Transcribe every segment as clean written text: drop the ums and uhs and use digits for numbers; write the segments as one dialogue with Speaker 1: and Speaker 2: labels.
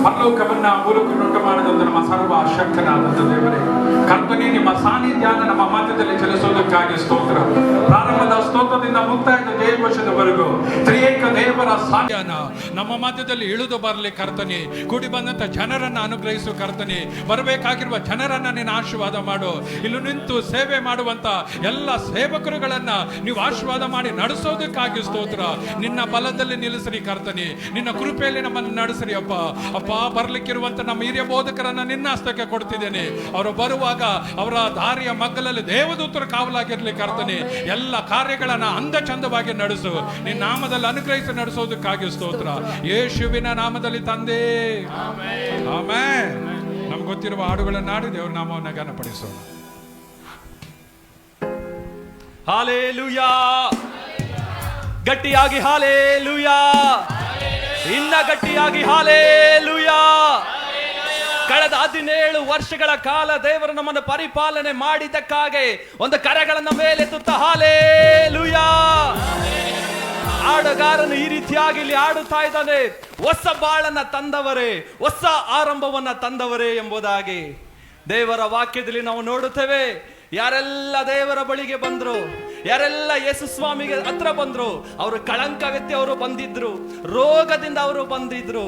Speaker 1: ಪರಲೋಕವನ್ನ ಮೂಲಕ ಮಾಡಿದಂತ ನಮ್ಮ ಸರ್ವ ಶಕ್ತನಾದಂಥ ದೇವರೇ, ಕರ್ತನೇ ನಿಮ್ಮ ಸಾನ್ನಿಧ್ಯಾನ ನಮ್ಮ ಮಧ್ಯದಲ್ಲಿ ಚಲಿಸೋದಕ್ಕಾಗಿ ಸ್ತೋತ್ರ. ಪ್ರಾರಂಭದ ಸ್ತೋತ್ರದಿಂದ ಮುಕ್ತಾಯದ ಜಯಘೋಷದವರೆಗೂ ತ್ರಿಯೇಕ ದೇವರ ಸಾನ್ನಿಧ್ಯಾನ ನಮ್ಮ ಮಧ್ಯದಲ್ಲಿ ಇಳಿದು ಬರಲಿ ಕರ್ತನೆ. ಕೂಡಿ ಬಂದಂತ ಜನರನ್ನ ಅನುಗ್ರಹಿಸು ಕರ್ತನೆ. ಬರಬೇಕಾಗಿರುವ ಜನರನ್ನ ನೀನು ಆಶೀರ್ವಾದ ಮಾಡು. ಇಲ್ಲಿ ನಿಂತು ಸೇವೆ ಮಾಡುವಂತ ಎಲ್ಲ ಸೇವಕರುಗಳನ್ನ ನೀವು ಆಶೀರ್ವಾದ ಮಾಡಿ ನಡೆಸೋದಕ್ಕಾಗಿ ಸ್ತೋತ್ರ. ನಿನ್ನ ಬಲದಲ್ಲಿ ನಿಲ್ಲಿಸ್ರಿ ಕರ್ತನೆ. ನಿನ್ನ ಕೃಪೆಯಲ್ಲಿ ನಮ್ಮನ್ನು ನಡೆಸ್ರಿ ಅಪ್ಪ. ಅಪ್ಪ, ಬರ್ಲಿಕ್ಕಿರುವಂತ ನಮ್ಮ ಹಿರಿಯ ಬೋಧಕರನ್ನ ನಿನ್ನ ಹಸ್ತಕ್ಕೆ ಕೊಡ್ತಿದ್ದೇನೆ. ಅವರು ಬರುವಾಗ ಅವರ ದಾರಿಯ ಮಗ್ಗಲಲ್ಲಿ ದೇವದೂತರ ಕಾವಲಾಗಿರ್ಲಿ ಕರ್ತನೆ. ಎಲ್ಲ ಕಾರ್ಯಗಳನ್ನ ಅಂದ ಚಂದವಾಗಿ ನಡೆಸು. ನಿನ್ನ ನಾಮದಲ್ಲಿ ಅನುಗ್ರಹಿಸಿ ನಡೆಸೋದಕ್ಕಾಗಿ ಸ್ತೋತ್ರ. ಯೇಸುವಿನ ನಾಮದಲ್ಲಿ ತಂದೆ, ಆಮೆನ್. ನಮ್ಗೆ ಗೊತ್ತಿರುವ ಹಾಡುಗಳನ್ನ ಹಾಡಿ ದೇವರ ನಾಮವನ್ನು ಘನಪಡಿಸೋಣ.
Speaker 2: ಹಾಲೆಲೂಯಾ, ಗಟ್ಟಿಯಾಗಿ ಹಾಲೆಲೂಯಾ, ಇನ್ನ ಗಟ್ಟಿಯಾಗಿ ಹಾಲೆಲೂಯಾ. ಕಳೆದ 17 ವರ್ಷಗಳ ಕಾಲ ದೇವರು ನಮ್ಮನ್ನು ಪರಿಪಾಲನೆ ಮಾಡಿದ್ದಕ್ಕಾಗಿ ಒಂದು ಕರೆಗಳನ್ನ ಮೇಲೆತ್ತುತ್ತ ಹಾಲೆಲೂಯಾ. ಹಾಡುಗಾರನು ಈ ರೀತಿಯಾಗಿ ಇಲ್ಲಿ ಹಾಡುತ್ತಾ ಇದ್ದಾನೆ, ಹೊಸ ಬಾಳನ್ನ ತಂದವರೇ, ಹೊಸ ಆರಂಭವನ್ನ ತಂದವರೇ ಎಂಬುದಾಗಿ. ದೇವರ ವಾಕ್ಯದಲ್ಲಿ ನಾವು ನೋಡುತ್ತೇವೆ, ಯಾರೆಲ್ಲ ದೇವರ ಬಳಿಗೆ ಬಂದ್ರು, ಯಾರೆಲ್ಲ ಯೇಸು ಸ್ವಾಮಿಗೆ ಹತ್ರ ಬಂದ್ರು, ಅವರು ಕಳಂಕವೆತ್ತಿ ಅವರು ಬಂದಿದ್ರು, ರೋಗದಿಂದ ಅವರು ಬಂದಿದ್ರು,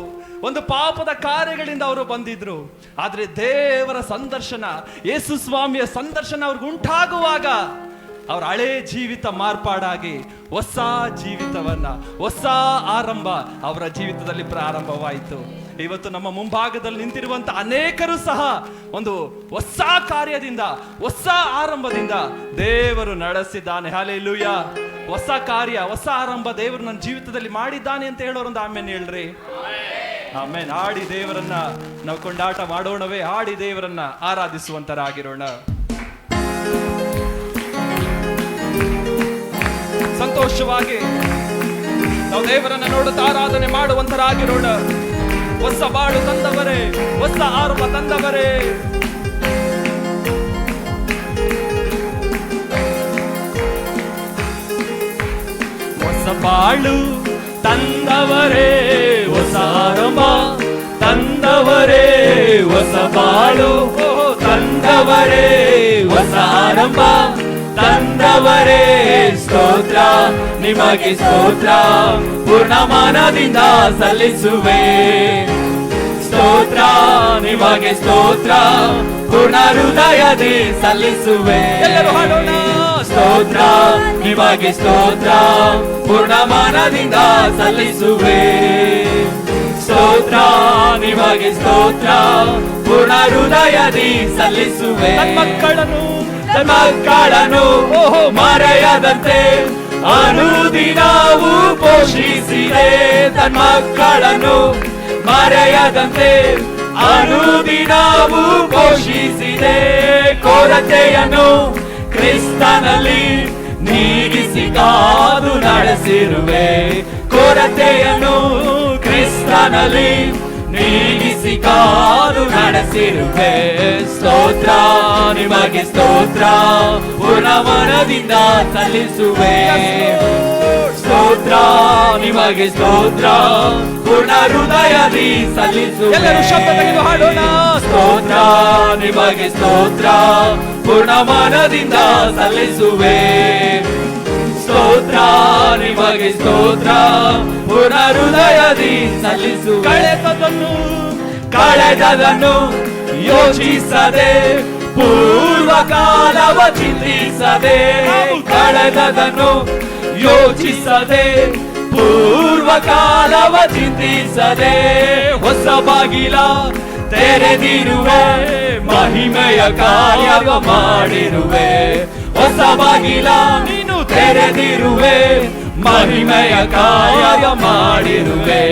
Speaker 2: ಒಂದು ಪಾಪದ ಕಾರ್ಯಗಳಿಂದ ಅವರು ಬಂದಿದ್ರು. ಆದ್ರೆ ದೇವರ ಸಂದರ್ಶನ, ಯೇಸು ಸ್ವಾಮಿಯ ಸಂದರ್ಶನ ಅವ್ರಿಗೆ ಉಂಟಾಗುವಾಗ ಅವ್ರ ಹಳೆ ಜೀವಿತ ಮಾರ್ಪಾಡಾಗಿ ಹೊಸ ಜೀವಿತವನ್ನ, ಹೊಸ ಆರಂಭ ಅವರ ಜೀವಿತದಲ್ಲಿ ಪ್ರಾರಂಭವಾಯಿತು. ಇವತ್ತು ನಮ್ಮ ಮುಂಭಾಗದಲ್ಲಿ ನಿಂತಿರುವಂತ ಅನೇಕರು ಸಹ ಒಂದು ಹೊಸ ಕಾರ್ಯದಿಂದ, ಹೊಸ ಆರಂಭದಿಂದ ದೇವರು ನಡೆಸಿದ್ದಾನೆ. ಹಲ್ಲೆಲೂಯಾ. ಹೊಸ ಕಾರ್ಯ, ಹೊಸ ಆರಂಭ ದೇವರು ನನ್ನ ಜೀವಿತದಲ್ಲಿ ಮಾಡಿದ್ದಾನೆ ಅಂತ ಹೇಳೋರೊಂದು ಆಮೇಲೆ ಹೇಳ್ರಿ. ಆಮೇಲೆ ಹಾಡಿ ದೇವರನ್ನ ನಾವು ಕೊಂಡಾಟ ಮಾಡೋಣವೇ, ಹಾಡಿ ದೇವರನ್ನ ಆರಾಧಿಸುವಂತರಾಗಿರೋಣ. ಸಂತೋಷವಾಗಿ ನಾವು ದೇವರನ್ನ ನೋಡುತ್ತಾ ಆರಾಧನೆ ಮಾಡುವಂತರಾಗಿರೋಣ. ಹೊಸ ಬಾಳು ತಂದವರೇ, ಹೊಸ ಆರಂಭ ತಂದವರೇ, ಹೊಸ ಬಾಳು ತಂದವರೇ, ಹೊಸ ಆರಂಭ ತಂದವರೇ, ಹೊಸ ಬಾಳು ತಂದವರೇ, ಹೊಸ ಆರಂಭ ತಂದವರೇ. ಸ್ತೋತ್ರ ನಿಮಗೆ ಸ್ತೋತ್ರ, ಪೂರ್ಣ ಮನದಿಂದ ಸಲ್ಲಿಸುವೆ. ಸ್ತೋತ್ರ ನಿಮಗೆ ಸ್ತೋತ್ರ, ಪೂರ್ಣ ಹೃದಯದಿ ಸಲ್ಲಿಸುವೆ. ಎಲ್ಲರೂ ಹಾಡೋಣ. ಸ್ತೋತ್ರ ನಿಮಗೆ ಸ್ತೋತ್ರ, ಪೂರ್ಣ ಮನದಿಂದ ಸಲ್ಲಿಸುವೆ. ಸ್ತೋತ್ರ ನಿಮಗೆ ಸ್ತೋತ್ರ, ಪೂರ್ಣ ಹೃದಯದಿ ಸಲ್ಲಿಸುವೆ. ಮಕ್ಕಳನ್ನು ಮರೆಯದಂತೆ ಅನುದಿನವೂ ಪೋಷಿಸಿದೆ. ತನ್ನ ಮಕ್ಕಳನ್ನು ಮರೆಯದಂತೆ ಅನುದಿನವೂ ಪೋಷಿಸಿದೆ. ಕೊರತೆಯನ್ನು ಕ್ರಿಸ್ತನಲ್ಲಿ ನೀಗಿಸಿ ಕಾದು ನಡೆಸಿರುವೆ. ಕೊರತೆಯನ್ನು ಕ್ರಿಸ್ತನಲ್ಲಿ ನೀಗಿಸಿ ಕಾದು ನಡೆಸಿರುವೆ. ಸ್ತೋತ್ರ ನಿಮಗೆ ಸ್ತೋತ್ರ, ಪೂರ್ಣ ಮನದಿಂದ ಸಲ್ಲಿಸುವೆ. ಸ್ತೋತ್ರ ನಿಮಗೆ ಸ್ತೋತ್ರ, ಪೂರ್ಣ ಹೃದಯದಿ ಸಲ್ಲಿಸುವೆ. ಎಲ್ಲರೂ ಶಬ್ದ ತೆಗೆದು ಹಾಡೋಣ. ಸ್ತೋತ್ರ ನಿಮಗೆ ಸ್ತೋತ್ರ, ಪೂರ್ಣ ಮನದಿಂದ ಸಲ್ಲಿಸುವೆ. ಸ್ತೋತ್ರ ನಿಮಗೆ ಸ್ತೋತ್ರ, ಪೂರ್ಣ ಹೃದಯದಿ ಸಲ್ಲಿಸುವೆ. ಕಳೆದದನ್ನು ಯೋಚಿಸದೆ, ಪೂರ್ವ ಕಾಲವ ಚಿಂತಿಸದೆ. ಕಳೆದದನ್ನು ಯೋಚಿಸದೆ, ಪೂರ್ವ ಕಾಲವ ಚಿಂತಿಸದೆ. ಹೊಸ ಬಾಗಿಲ ತೆರೆದಿರುವೆ, ಮಹಿಮೆಯ ಕಾರ್ಯವ ಮಾಡಿರುವೆ. ಹೊಸ ಬಾಗಿಲ ನೀನು ತೆರೆದಿರುವೆ, ಮಹಿಮೆಯ ಕಾರ್ಯ ಮಾಡಿರುವೆ.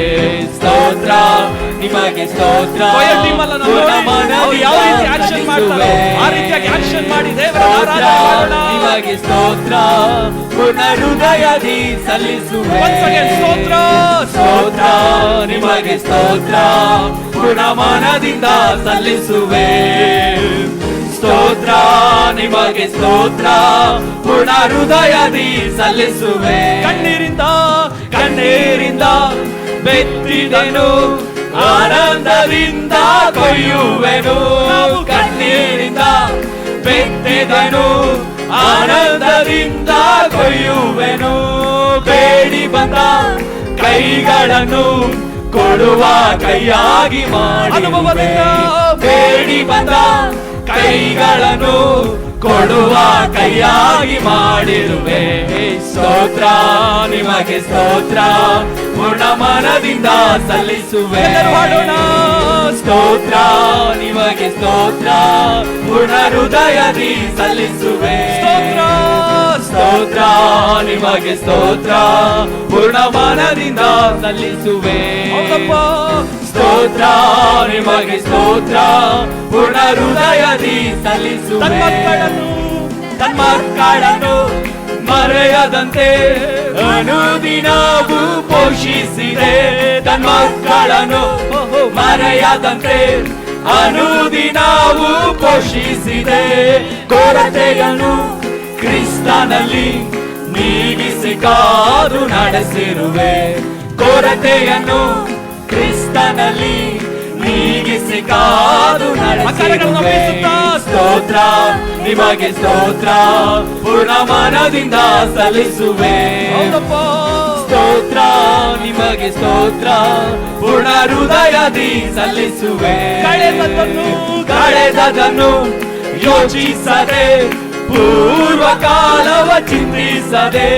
Speaker 2: ಸ್ತೋತ್ರ ನಿಮಗೆ ಸ್ತೋತ್ರ. ನಿಮಗೆ ಸ್ತೋತ್ರ, ಪೂರ್ಣ ಹೃದಯದಿ ಸಲ್ಲಿಸುವೆ. ಸ್ತೋತ್ರ ಸ್ತೋತ್ರ ನಿಮಗೆ ಸ್ತೋತ್ರ, ಪೂರ್ಣ ಮನದಿಂದ ಸಲ್ಲಿಸುವೆ. ಸ್ತೋತ್ರ ನಿಮಗೆ ಸ್ತೋತ್ರ, ಪೂರ್ಣ ಹೃದಯದಿ ಸಲ್ಲಿಸುವೆ. ಕಣ್ಣೀರಿಂದ
Speaker 3: ಬೆತ್ತಿದನು, ಆನಂದದಿಂದ ಕೊಯ್ಯುವೆನು. ಕಣ್ಣೀರಿಂದ ಬೆತ್ತಿದನು, ಆನಂದದಿಂದ ಕೊಯ್ಯುವೆನು. ಬೇಡಿ ಬಂದ ಕೈಗಳನ್ನು ಕೊಡುವ ಕೈಯಾಗಿ ಮಾಡಿ, ಬೇಡಿ ಬಂದ ಕೈಗಳನ್ನು ಕೊಡುವ ಕೈಯಾಗಿ ಮಾಡಿರುವೆ. ಸ್ತೋತ್ರ ನಿಮಗೆ ಸ್ತೋತ್ರ, ಪೂರ್ಣ ಮನದಿಂದ ಸಲ್ಲಿಸುವೆ. ಸ್ತೋತ್ರ ನಿಮಗೆ ಸ್ತೋತ್ರ, ಪೂರ್ಣ ಹೃದಯದಿ ಸಲ್ಲಿಸುವೆ. ಸ್ತೋತ್ರ ನಿಮಗೆ ಸ್ತೋತ್ರ, ಪೂರ್ಣ ಮನದಿಂದ ಸಲ್ಲಿಸುವೆ. ಸ್ತೋತ್ರ ನಿಮಗೆ ಸ್ತೋತ್ರ, ಪೂರ್ಣ ಹೃದಯದಿ ಸಲ್ಲಿಸುವೆ. ತನ್ಮಕ್ಕಳನ್ನು ಮರೆಯದಂತೆ ಅನುದಿನವೂ ಪೋಷಿಸಿದೆ. ತನ್ಮಕ್ಕಳನ್ನು ಮರೆಯದಂತೆ ಅನುದಿನವೂ ಪೋಷಿಸಿದೆ. ಕೊರತೆಯನ್ನು ಕ್ರಿಸ್ತನಲ್ಲಿ ನೀಗಿಸಿ ಕಾದು ನಡೆಸಿರುವೆ. ಕೊರತೆಯನ್ನು ಕ್ರಿಸ್ತನಲ್ಲಿ ನೀಗಿಸಿ ಕಾದು ನಡೆಸಿರುವೆ. ಸ್ತೋತ್ರ ನಿಮಗೆ ಸ್ತೋತ್ರ, ಪೂರ್ಣ ಮನದಿಂದ ಸಲ್ಲಿಸುವೆ. ಸ್ತೋತ್ರ ನಿಮಗೆ ಸ್ತೋತ್ರ, ಪೂರ್ಣ ಹೃದಯದಿ ಸಲ್ಲಿಸುವೆ. ಕಳೆದದನ್ನು ಯೋಚಿಸದೆ, ಪೂರ್ವ ಕಾಲವ ಚಿಂತಿಸದೆ,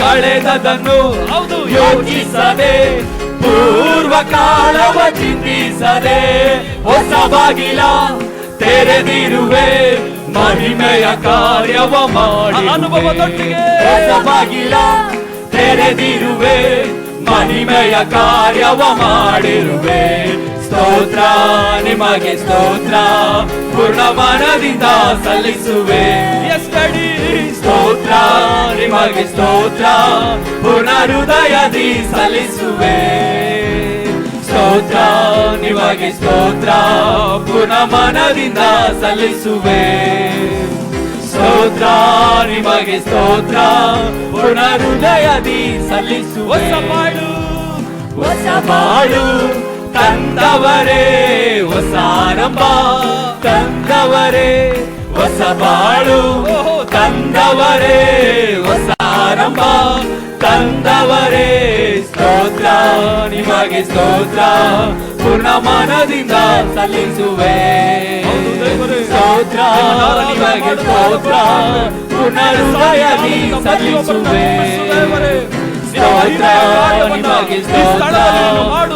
Speaker 3: ಕಳೆದದನ್ನು ಯೋಚಿಸದೆ, ಪೂರ್ವ ಕಾಲವ ಚಿಂತಿಸದೆ, ಹೊಸ ಬಾಗಿಲ ತೆರೆದಿರುವೆ, ಮಹಿಮೆಯ ಕಾರ್ಯವ ಮಾಡಿ. ಅನುಭವದೊಟ್ಟಿಗೆ ಹೊಸ ಬಾಗಿಲ ತೆರೆದಿರುವೆ, ಮಹಿಮೆಯ ಕಾರ್ಯವ ಮಾಡಿರುವೆ. ಸ್ತೋತ್ರ ನಿಮಗೆ ಸ್ತೋತ್ರ, ಪೂರ್ಣ ಮನದಿಂದ ಸಲ್ಲಿಸುವೆ. ಸ್ತೋತ್ರ ನಿಮಗೆ ಸ್ತೋತ್ರ, ಪೂರ್ಣ ಹೃದಯದಿ ಸಲ್ಲಿಸುವೆ. ಸ್ತೋತ್ರ ನಿಮಗೆ ಸ್ತೋತ್ರ, ಪೂರ್ಣ ಮನದಿಂದ ಸಲ್ಲಿಸುವೆ. ಸ್ತೋತ್ರ ನಿಮಗೆ ಸ್ತೋತ್ರ, ಪೂರ್ಣ ಹೃದಯದಿ ಸಲ್ಲಿಸುವೆ. ಹೊಸ ಬಾಳು ತಂದವರೇ, ಹೊಸ ಆರಂಭ ತಂದವರೇ, ಹೊಸ ಬಾಳು ತಂದವರೇ, ಹೊಸ ಆರಂಭ ತಂದವರೇ. ಸ್ತೋತ್ರ ನಿಮಗೆ ಸ್ತೋತ್ರ, ಪೂರ್ಣ ಮನದಿಂದ ಸಲ್ಲಿಸುವೆ. ಸ್ತೋತ್ರ ನಿಮಗೆ ಸ್ತೋತ್ರ, ಪೂರ್ಣ ಹೃದಯದಿ ಸಲ್ಲಿಸುವೆ. ಸ್ತೋತ್ರ ನಿಮಗೆ ಸ್ತೋತ್ರ,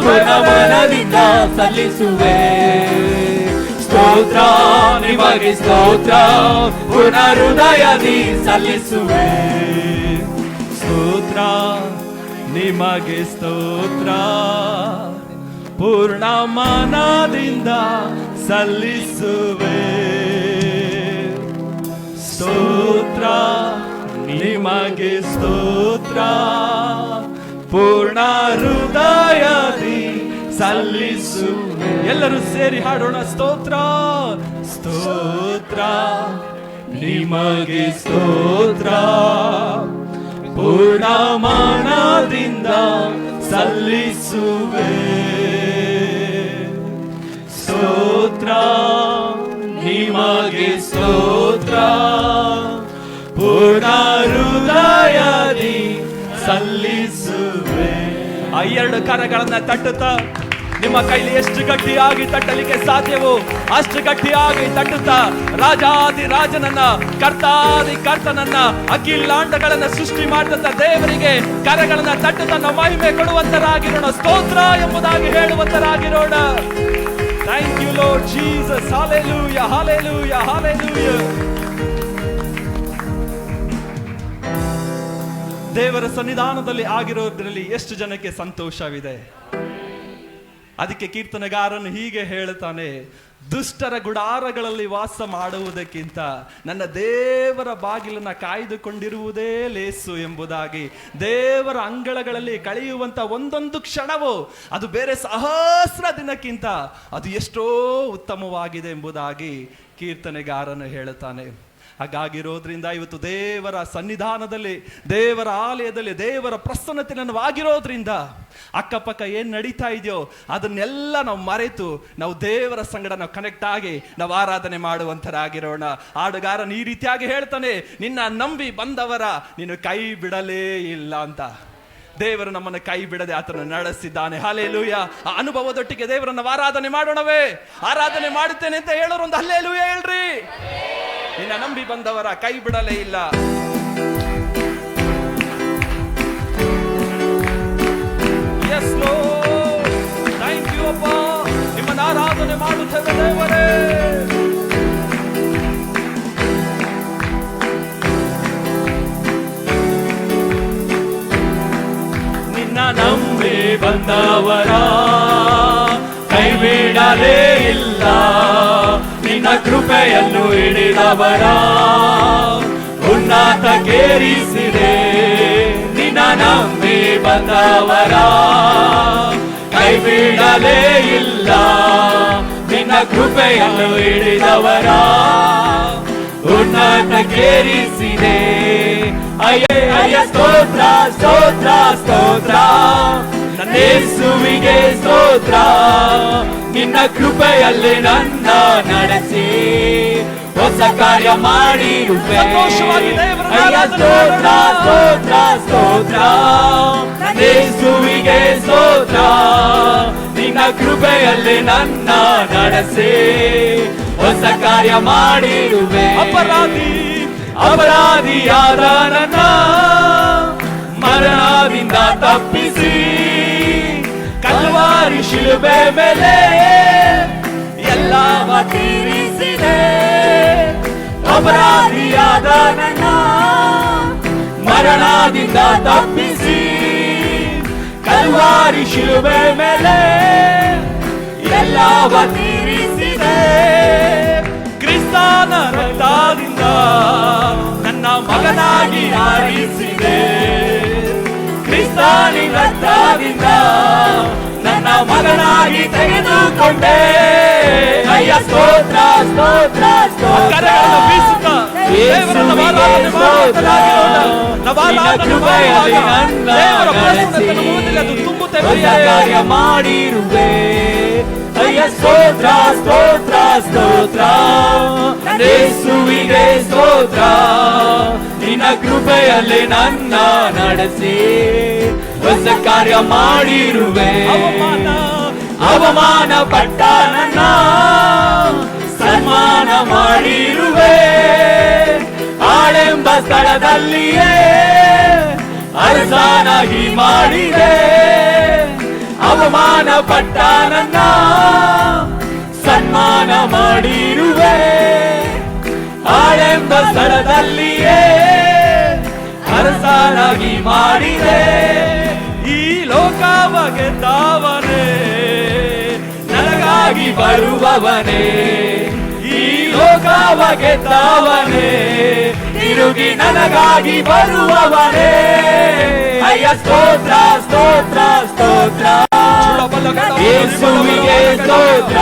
Speaker 3: ಪೂರ್ಣ ಮನದಿಂದ ಸಲ್ಲಿಸುವೆ. ಸ್ತೋತ್ರ ನಿಮಗೆ ಸ್ತೋತ್ರ, ಪೂರ್ಣ ಹೃದಯದಿ ಸಲ್ಲಿಸುವೆ. ಸ್ತೋತ್ರ ನಿಮಗೆ ಸ್ತೋತ್ರ, ಪೂರ್ಣ ಮನದಿಂದ ಸಲ್ಲಿಸುವೆ. ಸ್ತೋತ್ರ ನಿಮಗೆ ಸ್ತೋತ್ರ, ಪೂರ್ಣ ಹೃದಯದಿ ಸಲ್ಲಿಸುವೆ. ಎಲ್ಲರೂ ಸೇರಿ ಹಾಡೋಣ. ಸ್ತೋತ್ರ ಸ್ತೋತ್ರ ನಿಮಗೆ ಸ್ತೋತ್ರ, ಪೂರ್ಣ ಮನದಿಂದ ಸಲ್ಲಿಸುವೆ. ಸ್ತೋತ್ರ ನಿಮಗೆ ಸ್ತೋತ್ರ, ಪೂರ್ಣ ಹೃದಯದಿ ಸಲ್ಲಿಸುವೆ. ಆ ಎರಡು ಕರಗಳನ್ನ ತಟ್ಟುತ್ತಾ, ನಿಮ್ಮ ಕೈಲಿ ಎಷ್ಟು ಗಟ್ಟಿಯಾಗಿ ತಟ್ಟಲಿಕ್ಕೆ ಸಾಧ್ಯವೋ ಅಷ್ಟು ಗಟ್ಟಿಯಾಗಿ ತಟ್ಟುತ್ತಾ, ರಾಜಾದಿ ರಾಜನನ್ನ, ಕರ್ತಾದಿ ಕರ್ತನನ್ನ, ಅಖಿಲಾಂಡಗಳನ್ನ ಸೃಷ್ಟಿ ಮಾಡಿದಂತ ದೇವರಿಗೆ ಕರಗಳನ್ನ ತಟ್ಟುತ್ತಾ ನಾವು ಮಹಿಮೆ ಕೊಡುವಂತರಾಗಿರೋಣ. ಸ್ತೋತ್ರ ಎಂಬುದಾಗಿ ಹೇಳುವಂತರಾಗಿರೋಣ. Thank you Lord Jesus. Hallelujah, hallelujah, hallelujah. ದೇವರ ಸನ್ನಿಧಾನದಲ್ಲಿ ಆಗಿರೋದ್ರಲ್ಲಿ ಎಷ್ಟು ಜನಕ್ಕೆ ಸಂತೋಷವಿದೆ. ಅದಕ್ಕೆ ಕೀರ್ತನೆಗಾರನು ಹೀಗೆ ಹೇಳುತ್ತಾನೆ, ದುಷ್ಟರ ಗುಡಾರಗಳಲ್ಲಿ ವಾಸ ಮಾಡುವುದಕ್ಕಿಂತ ನನ್ನ ದೇವರ ಬಾಗಿಲನ್ನ ಕಾಯ್ದುಕೊಂಡಿರುವುದೇ ಲೇಸು ಎಂಬುದಾಗಿ. ದೇವರ ಅಂಗಳಗಳಲ್ಲಿ ಕಳೆಯುವಂತ ಒಂದೊಂದು ಕ್ಷಣವು ಅದು ಬೇರೆ ಸಹಸ್ರ ದಿನಕ್ಕಿಂತ ಅದು ಎಷ್ಟೋ ಉತ್ತಮವಾಗಿದೆ ಎಂಬುದಾಗಿ
Speaker 2: ಕೀರ್ತನೆಗಾರನು ಹೇಳುತ್ತಾನೆ. ಹಾಗಾಗಿರೋದ್ರಿಂದ ಇವತ್ತು ದೇವರ ಸನ್ನಿಧಾನದಲ್ಲಿ, ದೇವರ ಆಲಯದಲ್ಲಿ, ದೇವರ ಪ್ರಸನ್ನತೆ ಆಗಿರೋದ್ರಿಂದ ಅಕ್ಕಪಕ್ಕ ಏನು ನಡೀತಾ ಇದೆಯೋ ಅದನ್ನೆಲ್ಲ ನಾವು ಮರೆತು ನಾವು ದೇವರ ಸಂಗಡ ನಾವು ಕನೆಕ್ಟ್ ಆಗಿ ನಾವು ಆರಾಧನೆ ಮಾಡುವಂತರಾಗಿರೋಣ. ಹಾಡುಗಾರನು ಈ ರೀತಿಯಾಗಿ ಹೇಳ್ತಾನೆ, ನಿನ್ನ ನಂಬಿ ಬಂದವರ ನೀನು ಕೈ ಬಿಡಲೇ ಇಲ್ಲ ಅಂತ. ದೇವರು ನಮ್ಮನ್ನು ಕೈ ಬಿಡದೆ ಆತನ ನಡೆಸಿದ್ದಾನೆ. ಹಲ್ಲೆಲೂಯ. ಆ ಅನುಭವದೊಟ್ಟಿಗೆ ದೇವರನ್ನು ಆರಾಧನೆ ಮಾಡೋಣವೇ? ಆರಾಧನೆ ಮಾಡುತ್ತೇನೆ ಅಂತ ಹೇಳೋರು ಒಂದು ಹಲ್ಲೆಲೂಯ ಹೇಳ್ರಿ. ನಿನ್ನ ನಂಬಿ ಬಂದವರ ಕೈ ಬಿಡಲೇ ಇಲ್ಲ. Yes Lord, thank you ಅಪ್ಪ, ನಿಮ್ಮನ್ನು ಆರಾಧನೆ ಮಾಡುತ್ತೇವೆ ದೇವರೇ. ನಿನ್ನ ನಂಬಿ ಬಂದವರ ಕೈ ಬಿಡಲೇ ಇಲ್ಲ, ನಿನ್ನ ಕೃಪೆಯನ್ನು ಹಿಡಿದವರ ಉನ್ನತಕ್ಕೇರಿಸಿದೆ. ನಿನ್ನ ನಂಬಿ ಬಂದವರ ಕೈ ಬಿಡಲೇ ಇಲ್ಲ, ನಿನ್ನ ಕೃಪೆಯನ್ನು ಹಿಡಿದವರ ಉನ್ನತಕ್ಕೇರಿಸಿದೆ. ಅಯ್ಯ ಸ್ತೋತ್ರ ಸ್ತೋತ್ರ ಸ್ತೋತ್ರ, ನನ್ನ ಯೇಸುವಿಗೆ ಸ್ತೋತ್ರ. ನಿನ್ನ ಕೃಪೆಯಲ್ಲಿ ನನ್ನ ನಡೆಸಿ ಹೊಸ ಕಾರ್ಯ ಮಾಡಿರುವೆ. ಅಯ್ಯ ಸ್ತೋತ್ರ ಸ್ತೋತ್ರ ಸ್ತೋತ್ರ, ನನ್ನ ಯೇಸುವಿಗೆ ಸ್ತೋತ್ರ. ನಿನ್ನ ಕೃಪೆಯಲ್ಲಿ ನನ್ನ ನಡೆಸಿ ಹೊಸ ಕಾರ್ಯ ಮಾಡಿರುವೆ. ಅಪರಾಧಿಯಾದ ನನ್ನ ಮರಣದಿಂದ ತಪ್ಪಿಸಿ ಕಲ್ವಾರಿ ಶಿಲುಬೆ ಮೇಲೆ ಎಲ್ಲವ ತೀರಿಸಿದೆ. ಅಪರಾಧಿಯಾದ ನನ್ನ ಮರಣದಿಂದ ತಪ್ಪಿಸಿ ಕಲ್ವಾರಿ ಶಿಲುಬೆ ಮೇಲೆ ಎಲ್ಲವ ತೀರಿಸಿದೆ. ಕ್ರಿಸ್ತನ ರಕ್ತದಿಂದ ನನ್ನ ಮಗನಾಗಿ ಆರಿಸಿದೆ. ಕ್ರಿಸ್ತನ ರಕ್ತದಿಂದ ನನ್ನ ಮಗನಾಗಿ ತೆಗೆದುಕೊಂಡೆ. ಅಯ್ಯ ಸ್ತೋತ್ರ ಸ್ತೋತ್ರ ಸ್ತೋತ್ರ, ಯೇಸುವಿಗೆ ಸ್ತೋತ್ರ. ನಿನ್ನ ಕೃಪೆಯಲ್ಲಿ ನನ್ನ ನಡೆಸಿ ಹೊಸ ಕಾರ್ಯ ಮಾಡಿರುವೆ. ಅಯ್ಯ ಸ್ತೋತ್ರ ಸ್ತೋತ್ರ ಸ್ತೋತ್ರ, ಯೇಸುವಿಗೆ ಸ್ತೋತ್ರ. ನಿನ್ನ ಕೃಪೆಯಲ್ಲಿ ನನ್ನ ನಡೆಸಿ ಹೊಸ ಕಾರ್ಯ ಮಾಡಿರುವೆ. ಅವಮಾನ ಪಟ್ಟ ನನ್ನ ಸನ್ಮಾನ ಮಾಡಿರುವೆ. ಆಳೆಂಬ ಸ್ಥಳದಲ್ಲಿಯೇ ಅರಸನಾಗಿ ಮಾಡಿದೆ. ಅವಮಾನ ಪಟ್ಟ ನನ್ನ ಸನ್ಮಾನ ಮಾಡಿರುವೆ. ಆಳೆಂಬ ಸ್ಥಳದಲ್ಲಿಯೇ ಅರಸನಾಗಿ ಮಾಡಿದೆ. ಈ ಲೋಕವ ಗೆದ್ದವನೇ, ನನಗಾಗಿ ಬರುವವನೇ. ಈ ಲೋಕವ ಗೆದ್ದವನೇ, ತಿರುಗಿ ನನಗಾಗಿ ಬರುವವನೇ. ಅಯ್ಯ ಸ್ತೋತ್ರ ಸ್ತೋತ್ರ ಸ್ತೋತ್ರ, ಯೇಸುವಿಗೆ ಸ್ತೋತ್ರ.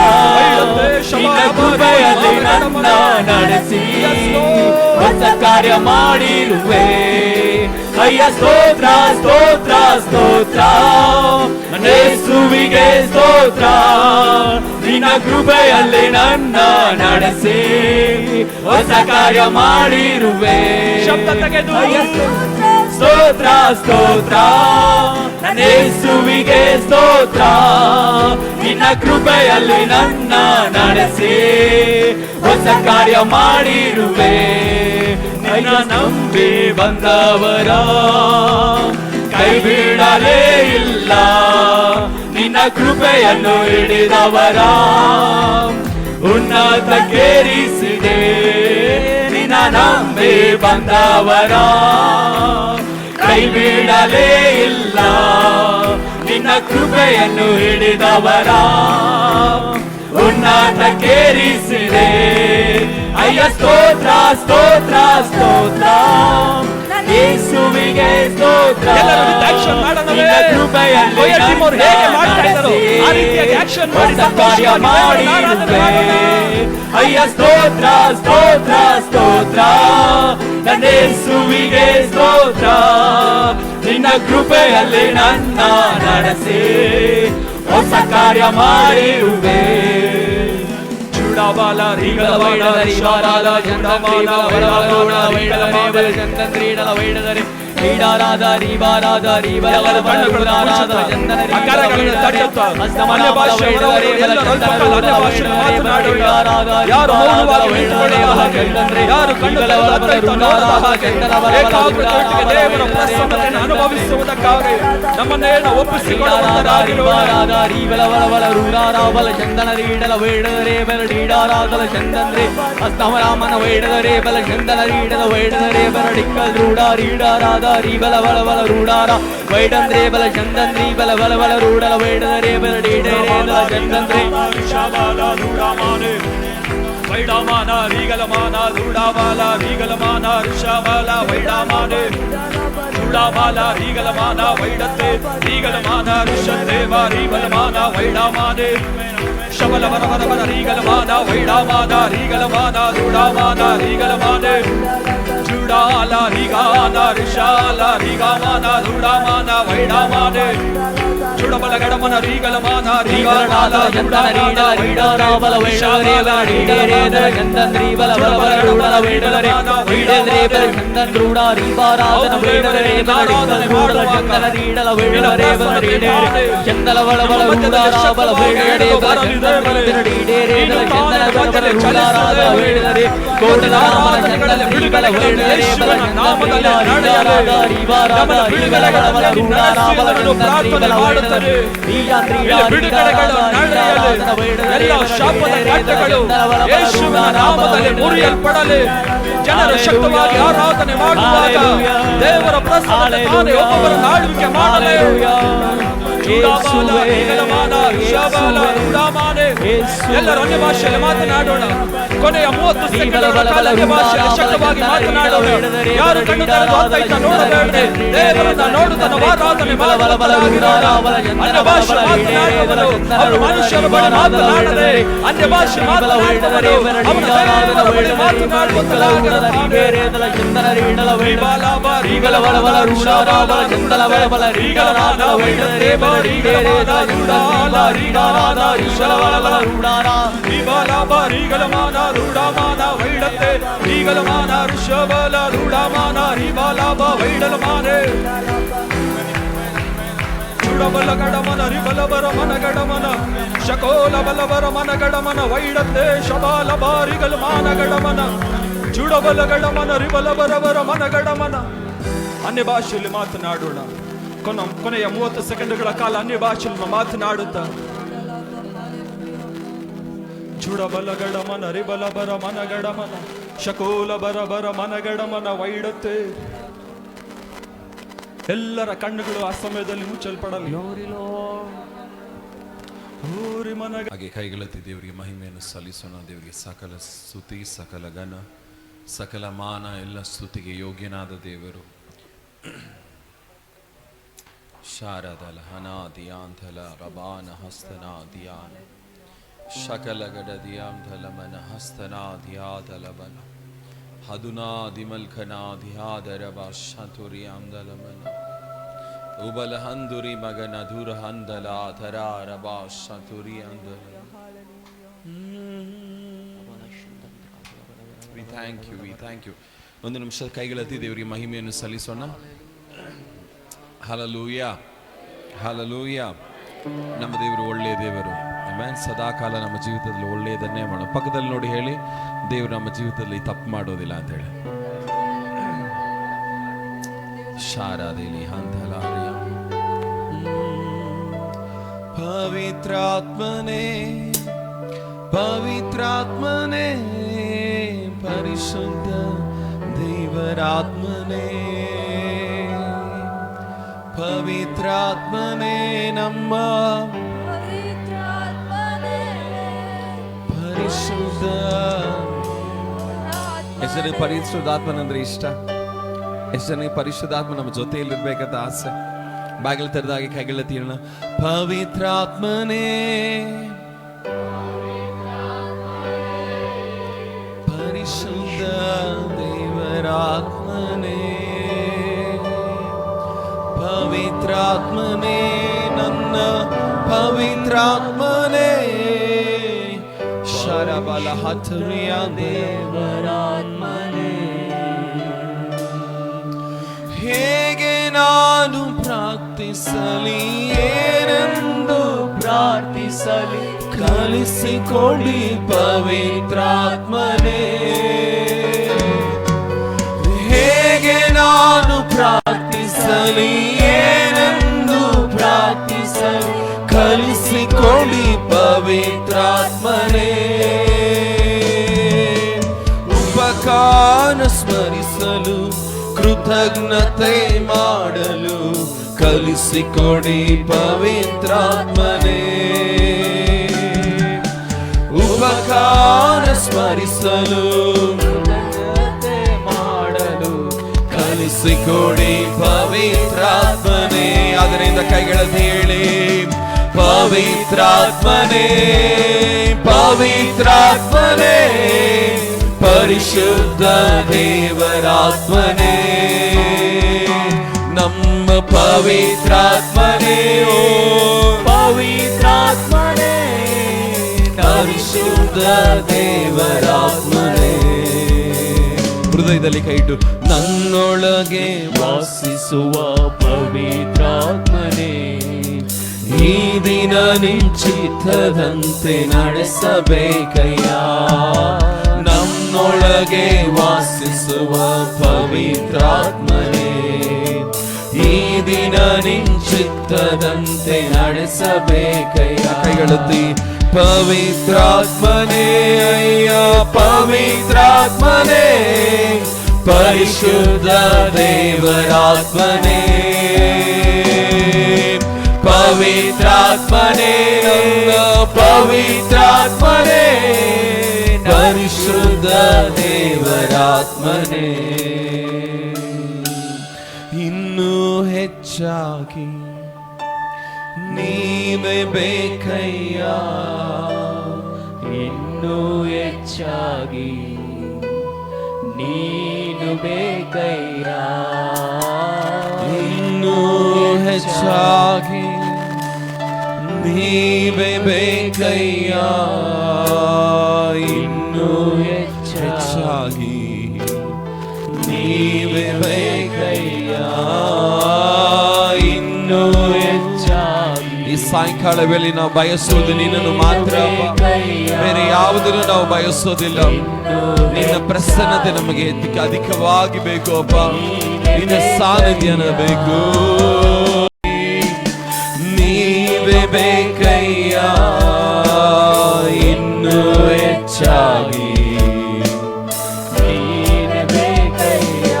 Speaker 2: ನಿನ್ನ ಕೃಪೆಯಲ್ಲಿ ನನ್ನ ನಡೆಸಿ ಹೊಸ ಕಾರ್ಯ ಮಾಡಿರುವೆ. ಅಯ್ಯ ಸ್ತೋತ್ರ ಸ್ತೋತ್ರ ಸ್ತೋತ್ರ, ಯೇಸುವಿಗೆ ಸ್ತೋತ್ರ. ನಿನ್ನ ಕೃಪೆಯಲ್ಲಿ ನನ್ನ ನಡೆಸಿ ಹೊಸ ಕಾರ್ಯ ಮಾಡಿರುವೆ. ಶಬ್ದ ತೆಗೆದು ಸ್ತೋತ್ರ ಸ್ತೋತ್ರ, ಯೇಸುವಿಗೆ ಸ್ತೋತ್ರ. ನಿನ್ನ ಕೃಪೆಯಲ್ಲಿ ನನ್ನ ನಡೆಸಿ ಹೊಸ ಕಾರ್ಯ ಮಾಡಿರುವೆ. ನಿನ್ನ ನಂಬಿ ಬಂದವರ ಕೈ ಬಿಡಲೇ ಇಲ್ಲ, ನಿನ್ನ ಕೃಪೆಯನ್ನು ಹಿಡಿದವರ ಉನ್ನತಕ್ಕೇರಿಸಿದೆ. ನಿನ್ನ ನಂಬಿ ಬಂದವರ ಕೈ ಬಿಡಲೇ ಇಲ್ಲ, ನಿನ್ನ ಕೃಪೆಯನ್ನು ಹಿಡಿದವರ ಉನ್ನತಕ್ಕೇರಿಸಿದೆ. ಅಯ್ಯ ಸ್ತೋತ್ರ ಸ್ತೋತ್ರ ಸ್ತೋತ್ರ,
Speaker 3: ಯೇಸುವಿಗೆ ಸ್ತೋತ್ರ.
Speaker 2: ಎಲ್ಲರೂ with action ಮಾಡೋಣವೇ?
Speaker 3: ನಿನ್ನ ಕೃಪೆಯಲ್ಲಿ
Speaker 2: ಕೊಯ್ಯ ಟೀಮ್ ಅವ್ರು ಹೇಗೆ ಮಾಡ್ತಾ ಇದ್ದಾರೋ ಆ ರೀತಿಯಾಗಿ ಆಕ್ಷನ್ ಮಾಡಿ
Speaker 3: ಕಾರ್ಯ ಮಾಡಿರುವೆ. ಅಯ್ಯ ಸ್ತೋತ್ರ ಸ್ತೋತ್ರ ಸ್ತೋತ್ರ, ನನ್ನ ಯೇಸುವಿಗೆ ಸ್ತೋತ್ರ. ನಿನ್ನ ಕೃಪೆಯಲ್ಲಿ ನನ್ನ ನಡೆಸಿ ಹೊಸ ಕಾರ್ಯ ಮಾಡಿರುವೆ. ಚೂಡಾಬಾಲ ರೀಗಲ ವೈಡದರಿ ಶಾರಾದ ಚಂದಮಾಲ ವರವರೋಣ ವೈಡದರಿ ಚಂದ್ರೀಡಲ ವೈಡದರಿ ಈಡಾರಾದ ರೀಬಾರಾದ ರೀಬಲವರ ಕಣ್ಣುಗಳಾರಾದ ಚಂದನರಿ
Speaker 2: ಅಕಾರಗಳನ್ನು ತಟ್ಟುತ್ತಾ ಅನ್ಯ ಭಾಷೆ ಎಲ್ಲರೂ ಅಲ್ಪಕಾಲ ಅನ್ಯ ಭಾಷೆ ಮಾತನಾಡುವ ಯಾರು ಮೌನವಾಗಿ ನಿಂತುಕೊಳ್ಳುವ ಹಾಗೆ ಯಾರು ಕಣ್ಣುಗಳ ಅತ್ತೈತ ನೋಡದ ಹಾಗೆ ಏಕಾಗ್ರತೆಯೊಟ್ಟಿಗೆ ದೇವರ ಪ್ರಸನ್ನತೆಯನ್ನು ಅನುಭವಿಸುವುದಕ್ಕಾಗಿ ನಮ್ಮನ್ನೇನು ಒಪ್ಪಿಸಿಕೊಳ್ಳುವಂತರಾಗಿರುವ
Speaker 3: ರೀಬಲವರ ರೂಢಾರಾಬಲ ಚಂದನರಿ ಈಡಲ ವೈಡದರೆ ಬೆರಡೀಡಾರಾದಲ ಚಂದನ್ರಿ ಅಸ್ತಮರಾಮನ ವೈಡದರೆ ಬಲ ಚಂದನರಿ ಈಡಲ ವೈಡದರೆ ಬೆರಡಿಕ್ಕಲ್ ರೂಢಾರೀಡಾರಾದ ರೀಬಲ ಬಲ ಬಲ ರೂಢಾರ ವೈಡಂದ್ರೆ ಬಲ ಚಂದನ್ರಿ ಬಲ ಬಲ ಬಲ ರೂಢಲ ವೈಡದರೆ ಬೆರಡೀಡರೆ ಚಂದನ್ರಿ
Speaker 2: ಶಾಬಾಲ ರೂಢಮಾನೆ ವೈಡಮಾನ ರೀಗಲಮಾನ ರೂಢಾಬಾಲ ರೀಗಲಮಾನ ಋಷಾಬಾಲ ವೈಡಮಾನೆ ರೂಢಾಬಾಲ ರೀಗಲಮಾನ ವೈಡತೆ ರೀಗಲಮಾನ ಋಷದೇವ ರೀಬಲಮಾನ ವೈಡಮಾನೆ ಶಬಲ ಬರ ಬರ ಬರ ರೀಗಲಮಾನ ವೈಡಮಾನ ರೀಗಲಮಾನ ರೂಢಾಮಾನ ರೀಗಲಮಾನೆ ಚೂಡಾಲ ರೀಗಾನ ಋಷಾಲ ರೀಗಾಮಾನ ರೂಢಾಮಾನ ವೈಡಮಾನೆ ಚುಡಬಲ ಗಡಮನ ರೀಗಲಮಾನ ರೀಗಾನಾಲ
Speaker 3: ಚಂದನರೀಡ ರೀಡಾರಾಬಲ ವೈಡರೆ ಬರಡೀಡರೆ ಚಂದನ್ರಿ ಬಲ ಬಲ ಬಲ ರೂಢಲ ವೈಡರೆ ವೈಡರೆ ಬಲ ಚಂದನ್ ರೂಢ ರೀಬಾರಾಧನ ವೈಡರೆ ಬರಡೀಡಲ ಚಂದನರೀಡಲ ವೈಡರೆ ಬರಡೀಡರೆ ಚಂದಲ ಬಲ ಬಲ ರೂಢಾರಾಬಲ ವೈಡರೆ ಬಲ ಚಂದನರೀಡರೆ ಚಂದನ ಬಲ ಬಲ ರೂಢಾರಾಧ ವೈಡರೆ ಕೋಟಲಾಮನ ಚಂದನರಿ ಬಲ ವೈಡರೆ ಬಲ ನಾಮದಲ್ಲಿ ನಡೆಯಲಾದ ರೀಬಾರಾಧ ರೀಬಲ ಬಲ ಬಲ ರೂಢಾರಾಬಲ ಚಂದನರಿ ಬಲ ವೈಡರೆ
Speaker 2: ಬಿಡುಗಡೆಗಳು ನಡೆಯಲಿ. ಎಲ್ಲ ಶಾಪದ ಕಟ್ಟಗಳು ಯೇಸುವಿನ ನಾಮದಲ್ಲಿ ಮುರಿಯಲ್ಪಡಲಿ. ಜನರು ಶಕ್ತವಾಗಿ ಆರಾಧನೆ ಮಾಡುವಾಗ ದೇವರ ಪ್ರಸನ್ನತೆ ತಾನೇ ಒಬ್ಬೊಬ್ಬರನ್ನು ಆಳ್ವಿಕೆ ಮಾಡಲಿ. ಎಲ್ಲರೂ ಅನ್ಯ ಭಾಷೆಯಲ್ಲಿ ಮಾತನಾಡೋಣ. ಕೊನೆಯ 30 ಸೆಕೆಂಡುಗಳ ಕಾಲ ಅನ್ಯ ಭಾಷೆಯಲ್ಲಿ ಶಕ್ತವಾಗಿ ಮಾತನಾಡೋಣ. ಯಾರು ಕಣ್ಣು ತೆರೆದು ಅತ್ತೈತ ನೋಡಬೇಡಿ, ದೇವರನ್ನ ನೋಡುತ್ತ ನಾವು ಆರಾಧನೆ ಮಾಡುವವರಾಗಿರೋಣ. ಅನ್ಯ ಭಾಷೆ ಮಾತನಾಡುವವರು ಅವರು ಮನುಷ್ಯರ ಬಳಿ ಮಾತನಾಡದೆ ಅನ್ಯ ಭಾಷೆ ಮಾತನಾಡುವವರು ಅವನ ದೇವರ ಬಳಿ ಮಾತನಾಡುವಂತರಾಗಿರುತ್ತಾನೆ. ರೀಗಲಮಾನ ರೂಢಮಾನ ವೈಡತೆ ರೀಗಲಮಾನ ಋಷಬಲ ರೂಢಮಾನ ರೀಬಾಲಾಭ ವೈಡಲಮಾನೆ ಚುಡಬಲ ಗಡಮನ ರಿಬಲಬರ ಮನಗಡಮನ ಶಕೋಲ ಬಲಬರ ಮನಗಡಮನ ವೈಡತೆ ಶಬಾಲ ಬಾರಿಗಲಮಾನ ಗಡಮನ ಚುಡಬಲ ಗಡಮನ ರಿಬಲಬರಬರ ಮನಗಡಮನ. ಅನ್ಯ ಭಾಷೆಯಲ್ಲಿ ಮಾತನಾಡೋಣ. ಕೊನೆಯ 30 ಸೆಕೆಂಡುಗಳ ಕಾಲ ಅನ್ಯ ಭಾಷೆಯಲ್ಲಿ ಮಾತನಾಡುತ್ತಾ ಚುಡಬಲ ಗಡಮನ ರಿಬಲಬರ ಮನಗಡಮನ ಶಕೋಲ ಬರಬರ ಮನಗಡಮನ ವೈಡತೆ. ಎಲ್ಲರ ಕಣ್ಣುಗಳು ಆ ಸಮಯದಲ್ಲಿ ಮುಚ್ಚಲ್ಪಡಲಿ.
Speaker 4: ಹಾಗೆ ಕೈಗಳೆತ್ತಿ ದೇವರಿಗೆ ಮಹಿಮೆಯನ್ನು ಸಲ್ಲಿಸೋಣ. ದೇವರಿಗೆ ಸಕಲ ಸ್ತುತಿ, ಸಕಲ ಘನ, ಸಕಲ ಮಾನ, ಎಲ್ಲ ಸ್ತುತಿಗೆ ಯೋಗ್ಯನಾದ ದೇವರು. ಶಾರದಲ ಹನಾದಿಯಾಂಥಲ ರಬಾನ ಹಸ್ತನಾದಿಯಾನ ಶಕಲ ಗಡದಿಯಾಂಥಲಮನ ಹಸ್ತನಾದಿಯಾದಲವನ ಹದುನಾದಿಮಲ್ಖನಾದಿಯಾದರವ ಶತುರಿಯಾಂದಲಮನ ಉಬಲ ಹಂದುರಿ ಮಗನ ಧುರ ಹಂದಲ ಥರಾರಬ ಶತುರಿ ಅಂದಲ. We thank you. ಒಂದು ನಿಮಿಷ ಕೈಗಳೆತ್ತಿ ದೇವರಿಗೆ ಮಹಿಮೆಯನ್ನು ಸಲ್ಲಿಸೋಣ. Hallelujah, hallelujah. ನಮ್ಮ ದೇವರು ಒಳ್ಳೆಯ ದೇವರು. ಆಮೆನ್. ಸದಾಕಾಲ ನಮ್ಮ ಜೀವಿತದಲ್ಲಿ ಒಳ್ಳೆಯದನ್ನೇ ಮಾಡೋಣ. ಪಕ್ಕದಲ್ಲಿ ನೋಡಿ ಹೇಳಿ, ದೇವರು ನಮ್ಮ ಜೀವಿತದಲ್ಲಿ ತಪ್ಪು ಮಾಡೋದಿಲ್ಲ ಅಂತ ಹೇಳಿ. ಶಾರಾದೇಲಿ ಹಂದಲಾರಿಯ ಪವಿತ್ರಾತ್ಮನೇ, ಪವಿತ್ರಾತ್ಮನೇ, ಪರಿಶುದ್ಧ ದೇವರಾತ್ಮನೇ, ಪವಿತ್ರಾತ್ಮನೇ, ನಮ್ಮ ಪರಿಶುದ್ಧ. ಹೆಸರು ಪರಿಶುದ್ಧಾತ್ಮನಂದ್ರೆ ಇಷ್ಟ. ಎಷ್ಟು ಜನ ಪರಿಶುದ್ಧಾತ್ಮ ನಮ್ಮ ಜೊತೆಯಲ್ಲಿ ಇರ್ಬೇಕಂತ ಆಸೆ? ಬಾಗಿಲು ತೆರೆದಾಗಿ ಕೈಗಳ ತೀರಣ. ಪವಿತ್ರಾತ್ಮನೇ, ಪರಿಶುದ್ಧ ದೇವರಾತ್ಮನೇ, ಪವಿತ್ರಾತ್ಮನೇ, ನನ್ನ ಪವಿತ್ರಾತ್ಮನೇ, ಶರಬಲ ಹತರಿಯ ದೇವರಾತ್ಮನೇ, ಹೇಗೆ ನಾನು ಪ್ರಾರ್ಥಿಸಲಿ, ಏನೆಂದು ಪ್ರಾರ್ಥಿಸಲಿ, ಕಲಿಸಿಕೊಡಿ ಪವಿತ್ರಾತ್ಮನೇ. ಹೇಗೆ ನಾನು ಪ್ರಾರ್ಥಿಸಲಿ, ಏನೆಂದು ಪ್ರಾರ್ಥಿಸಲಿ, ಕಲಿಸಿಕೊಡಿ ಪವಿತ್ರಾತ್ಮನೇ. ಉಪಕಾರ ಸ್ಮರಿಸಲು, ಕೃತಜ್ಞತೆ ಮಾಡಲು ಕಲಿಸಿಕೊಡಿ ಪವಿತ್ರಾತ್ಮನೇ. ಉಪಕಾರ ಸ್ಮರಿಸಲು, ಕೃತಜ್ಞತೆ ಮಾಡಲು ಕಲಿಸಿಕೊಡಿ ಪವಿತ್ರಾತ್ಮನೇ. ಅದರಿಂದ ಕೈಗಳನ್ನು ಹೇಳಿ, ಪವಿತ್ರಾತ್ಮನೇ, ಪವಿತ್ರಾತ್ಮನೇ, ಪರಿಶುದ್ಧ ದೇವರಾತ್ಮನೇ, ನಮ್ಮ ಪವಿತ್ರಾತ್ಮನೇ, ಓ ಪವಿತ್ರಾತ್ಮನೇ, ಪರಿಶುದ್ಧ ದೇವರಾತ್ಮನೇ. ಹೃದಯದಲ್ಲಿ ಕೈಟು, ನನ್ನೊಳಗೆ ವಾಸಿಸುವ ಪವಿತ್ರಾತ್ಮನೇ, ಈ ದಿನ ನಿಶ್ಚಿತದಂತೆ ನಡೆಸಬೇಕಯ್ಯ. ನನ್ನೊಳಗೆ ವಾಸಿಸುವ ಪವಿತ್ರಾತ್ಮನೇ, ಈ ದಿನ ನಿಶ್ಚಿತದಂತೆ ನಡೆಸಬೇಕಯ್ಯ. ಕೈಗಳುತ್ತಿ, ಪವಿತ್ರಾತ್ಮನೇ, ಅಯ್ಯ ಪವಿತ್ರಾತ್ಮನೇ, ಪರಿಶುದ್ಧ ದೇವರಾತ್ಮನೇ, ಪವಿತ್ರಾತ್ಮನೇ, ನನ್ನ ಪವಿತ್ರಾತ್ಮನೇ, ಪರಿಶುದ್ಧ ದೇವರಾತ್ಮನೇ. ಇನ್ನೂ ಹೆಚ್ಚಾಗಿ ನೀವೇ ಬೇಕಯ್ಯ,
Speaker 3: ಇನ್ನೂ ಹೆಚ್ಚಾಗಿ ನೀನು ಬೇಕಯ್ಯ,
Speaker 4: ಇನ್ನೂ ಹೆಚ್ಚಾಗಿ ನೀವೇ ಬೇಕಯ್ಯ, ಇನ್ನೂ ಹೆಚ್ಚಾಗಿ ನೀವೇ ಬೇಕಯ್ಯ, ಇನ್ನೂ ಹೆಚ್ಚಾಗಿ. ಈ ಸಾಯಂಕಾಲ ವೇಳೆ ನಾವು ಬಯಸೋದು ನಿನ್ನನ್ನು ಮಾತ್ರ, ಬೇರೆ ಯಾವುದನ್ನು ನಾವು ಬಯಸೋದಿಲ್ಲ. ನಿನ್ನ ಪ್ರಸನ್ನತೆ ನಮಗೆ ಅಧಿಕವಾಗಿ ಬೇಕು ಅಪ್ಪ, ನಿನ್ನ ಸಾನ್ನಿಧ್ಯ ಬೇಕು. ನೀವೇ ಬೇಕಯ್ಯ, ಇನ್ನೂ ಹೆಚ್ಚಾಗಿ
Speaker 3: ನೀನು ಬೇಕಯ್ಯ.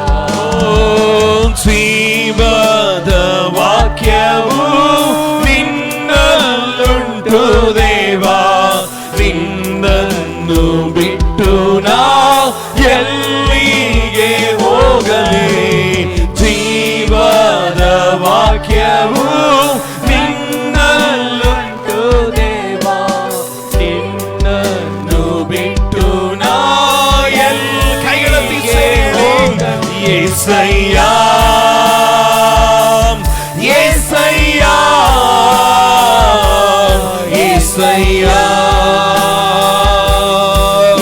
Speaker 4: ಜೀವದ ವಾಕ್ಯವು ನಿನ್ನಲ್ಲುಂಟು ದೇವಾ, ನಿನ್ನನ್ನು ಬಿಟ್ಟು ನಾ ಎಲ್ಲಿಗೆ ಹೋಗಲಿ. ಜೀವದ ವಾಕ್ಯವು ನಿನ್ನಲ್ಲುಂಟು ದೇವಾ, ನಿನ್ನನ್ನು ಬಿಟ್ಟು ನಾ ಕೈಗಳಲ್ಲಿ ಸೇರಿ. ಯೇಸಯ್ಯ, ಯೇಸಯ್ಯ, ಯೇಸಯ್ಯ,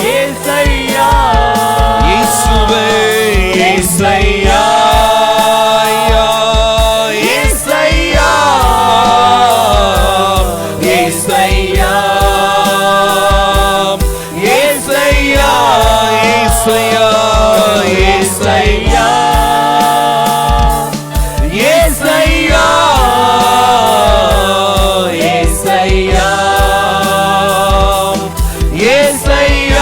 Speaker 3: ಯೇಸಯ್ಯ,
Speaker 4: ಯೇಸುವೇ, ಯೇಸಯ್ಯ, ಯೇಸಯ್ಯ, ಯೇಸಯ್ಯ, ಯೇಸಯ್ಯ, ಯೇಸಯ್ಯ, ಯೇಸಯ್ಯ, ಯೇಸಯ್ಯ, ಯೇಸಯ್ಯ, ಯೇಸಯ್ಯ,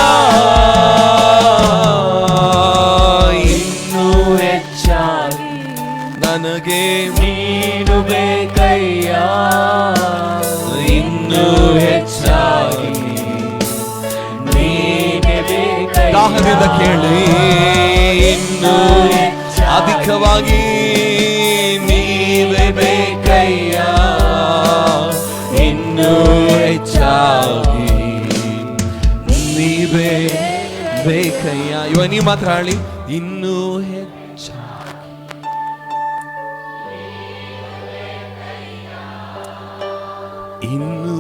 Speaker 4: ಇನ್ನೂ ಹೆಚ್ಚಾಗಿ ನನಗೆ
Speaker 3: ನೀನು ಬೇಕಯ್ಯ,
Speaker 4: ಇನ್ನೂ ಹೆಚ್ಚಾಗಿ
Speaker 3: ನೀನೇ ಬೇಕಯ್ಯ.
Speaker 4: ದಾಹದಿಂದ ಕೇಳಿ, ಇನ್ನೂ ಅಧಿಕವಾಗಿ ನೀವು ಮಾತ್ರ ಹೇಳಿ, ಇನ್ನೂ ಹೆಚ್ಚಾಗಿ, ಇನ್ನೂ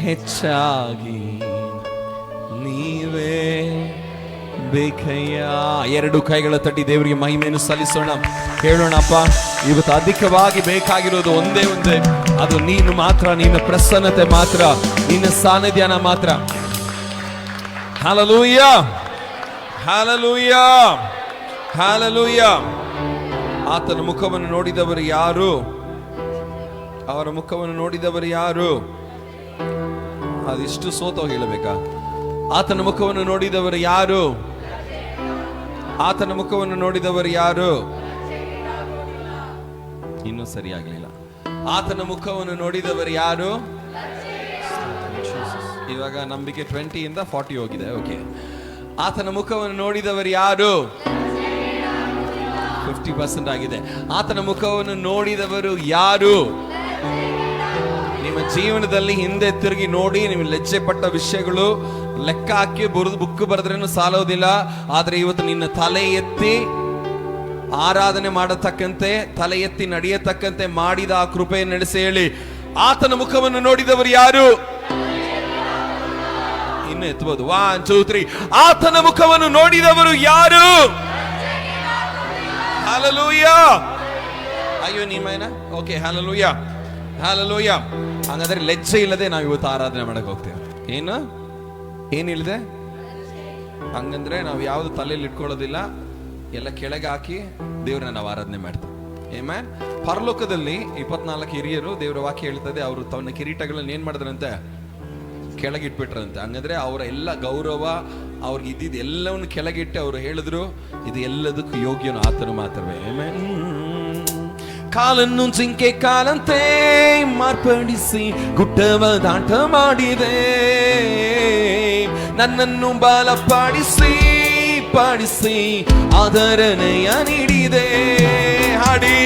Speaker 4: ಹೆಚ್ಚಾಗಿ ನೀವೇ ಬೇಕಯ್ಯ. ಎರಡು ಕೈಗಳ ತಟ್ಟಿ ದೇವರಿಗೆ ಮಹಿಮೆಯನ್ನು ಸಲ್ಲಿಸೋಣ. ಹೇಳೋಣಪ್ಪ, ಇವತ್ತು ಅಧಿಕವಾಗಿ ಬೇಕಾಗಿರೋದು ಒಂದೇ, ಅದು ನೀನು ಮಾತ್ರ, ನಿನ್ನ ಪ್ರಸನ್ನತೆ ಮಾತ್ರ, ನಿನ್ನ ಸಾನ್ನಿಧ್ಯಾನ ಮಾತ್ರ. Hallelujah, hallelujah, hallelujah. ಆತನ ಮುಖವನ್ನು ನೋಡಿದವರು ಯಾರು? ಅವರ ಮುಖವನ್ನು ನೋಡಿದವರು ಯಾರು? ಅದಿಷ್ಟು ಸೋತೋ ಹೇಳಬೇಕಾ? ಆತನ ಮುಖವನ್ನು ನೋಡಿದವರು ಯಾರು? ಆತನ ಮುಖವನ್ನು ನೋಡಿದವರು ಯಾರು? ಇನ್ನೂ ಸರಿಯಾಗಲಿಲ್ಲ. ಆತನ ಮುಖವನ್ನು ನೋಡಿದವರು ಯಾರು? ಇವಾಗ ನಂಬಿಕೆ 20 ಇಂದ 40 ಹೋಗಿದೆ. ಓಕೆ, ಆತನ ಮುಖವನ್ನು ನೋಡಿದವರು ಯಾರು? 50% ಆಗಿದೆ. ಆತನ ಮುಖವನ್ನು ನೋಡಿದವರು ಯಾರು? ನಿಮ್ಮ ಜೀವನದಲ್ಲಿ ಹಿಂದೆ ತಿರುಗಿ ನೋಡಿ, ನೀವು ಲಜ್ಜೆ ಪಟ್ಟ ವಿಷಯಗಳು ಲೆಕ್ಕ ಹಾಕಿ ಬುಕ್ ಬರೆದ್ರೇನು ಸಾಲೋದಿಲ್ಲ. ಆದ್ರೆ ಇವತ್ತು ನಿನ್ನ ತಲೆ ಎತ್ತಿ ಆರಾಧನೆ ಮಾಡತಕ್ಕಂತೆ, ತಲೆ ಎತ್ತಿ ನಡೆಯತಕ್ಕಂತೆ ಮಾಡಿದ ಆ ಕೃಪೆ ನಡೆಸಿ ಹೇಳಿ, ಆತನ ಮುಖವನ್ನು ನೋಡಿದವರು ಯಾರು? ಇನ್ನು ಎತ್ತಬಹುದು. 1 2 3. ಆತನ ಮುಖವನ್ನು ನೋಡಿದವರು ಯಾರು? ಹಲ್ಲೆಲೂಯ. ಅಯ್ಯೋ ನೀಮೇನ? Okay, hallelujah, hallelujah. ಹಾಗಾದ್ರೆ ಲಜ್ಜೆ ಇಲ್ಲದೆ ನಾವು ಇವತ್ತು ಆರಾಧನೆ ಮಾಡಕ್ ಹೋಗ್ತೇವೆ. ಏನಿಲ್ಲದೆ? ಹಂಗಂದ್ರೆ ನಾವು ಯಾವ್ದು ತಲೆಯಲ್ಲಿ ಇಟ್ಕೊಳ್ಳೋದಿಲ್ಲ, ಎಲ್ಲ ಕೆಳಗೆ ಹಾಕಿ ದೇವ್ರನ್ನ ನಾವು ಆರಾಧನೆ ಮಾಡ್ತೇವೆ. ಆಮೆನ್. ಪರಲೋಕದಲ್ಲಿ 24 ಹಿರಿಯರು, ದೇವರ ವಾಕ್ಯ ಹೇಳ್ತದೆ, ಅವರು ತನ್ನ ಕಿರೀಟಗಳನ್ನ ಏನ್ ಮಾಡಿದ್ರಂತೆ? ಕೆಳಗಿಟ್ಬಿಟ್ರಂತೆ. ಹಂಗಂದ್ರೆ ಅವರ ಎಲ್ಲ ಗೌರವ, ಅವ್ರಿಗೆ ಇದ್ದಿದ್ದು ಎಲ್ಲವನ್ನು ಕೆಳಗಿಟ್ಟು ಅವರು ಹೇಳಿದ್ರು, ಇದು ಎಲ್ಲದಕ್ಕೂ ಯೋಗ್ಯನು ಆತನು ಮಾತ್ರವೇ. ಆಮೆನ್. ಕಾಲನ್ನು ಜಿಂಕೆ ಕಾಲಂತೆ ಮಾರ್ಪಡಿಸಿ ಗುಡ್ಡವ ದಾಟ ಮಾಡಿದೆ, ನನ್ನನ್ನು ಬಲಪಡಿಸಿ ಪಾಡಿಸಿ ಆದರಣೆಯ ನೀಡಿದೆ. ಹಾಡಿ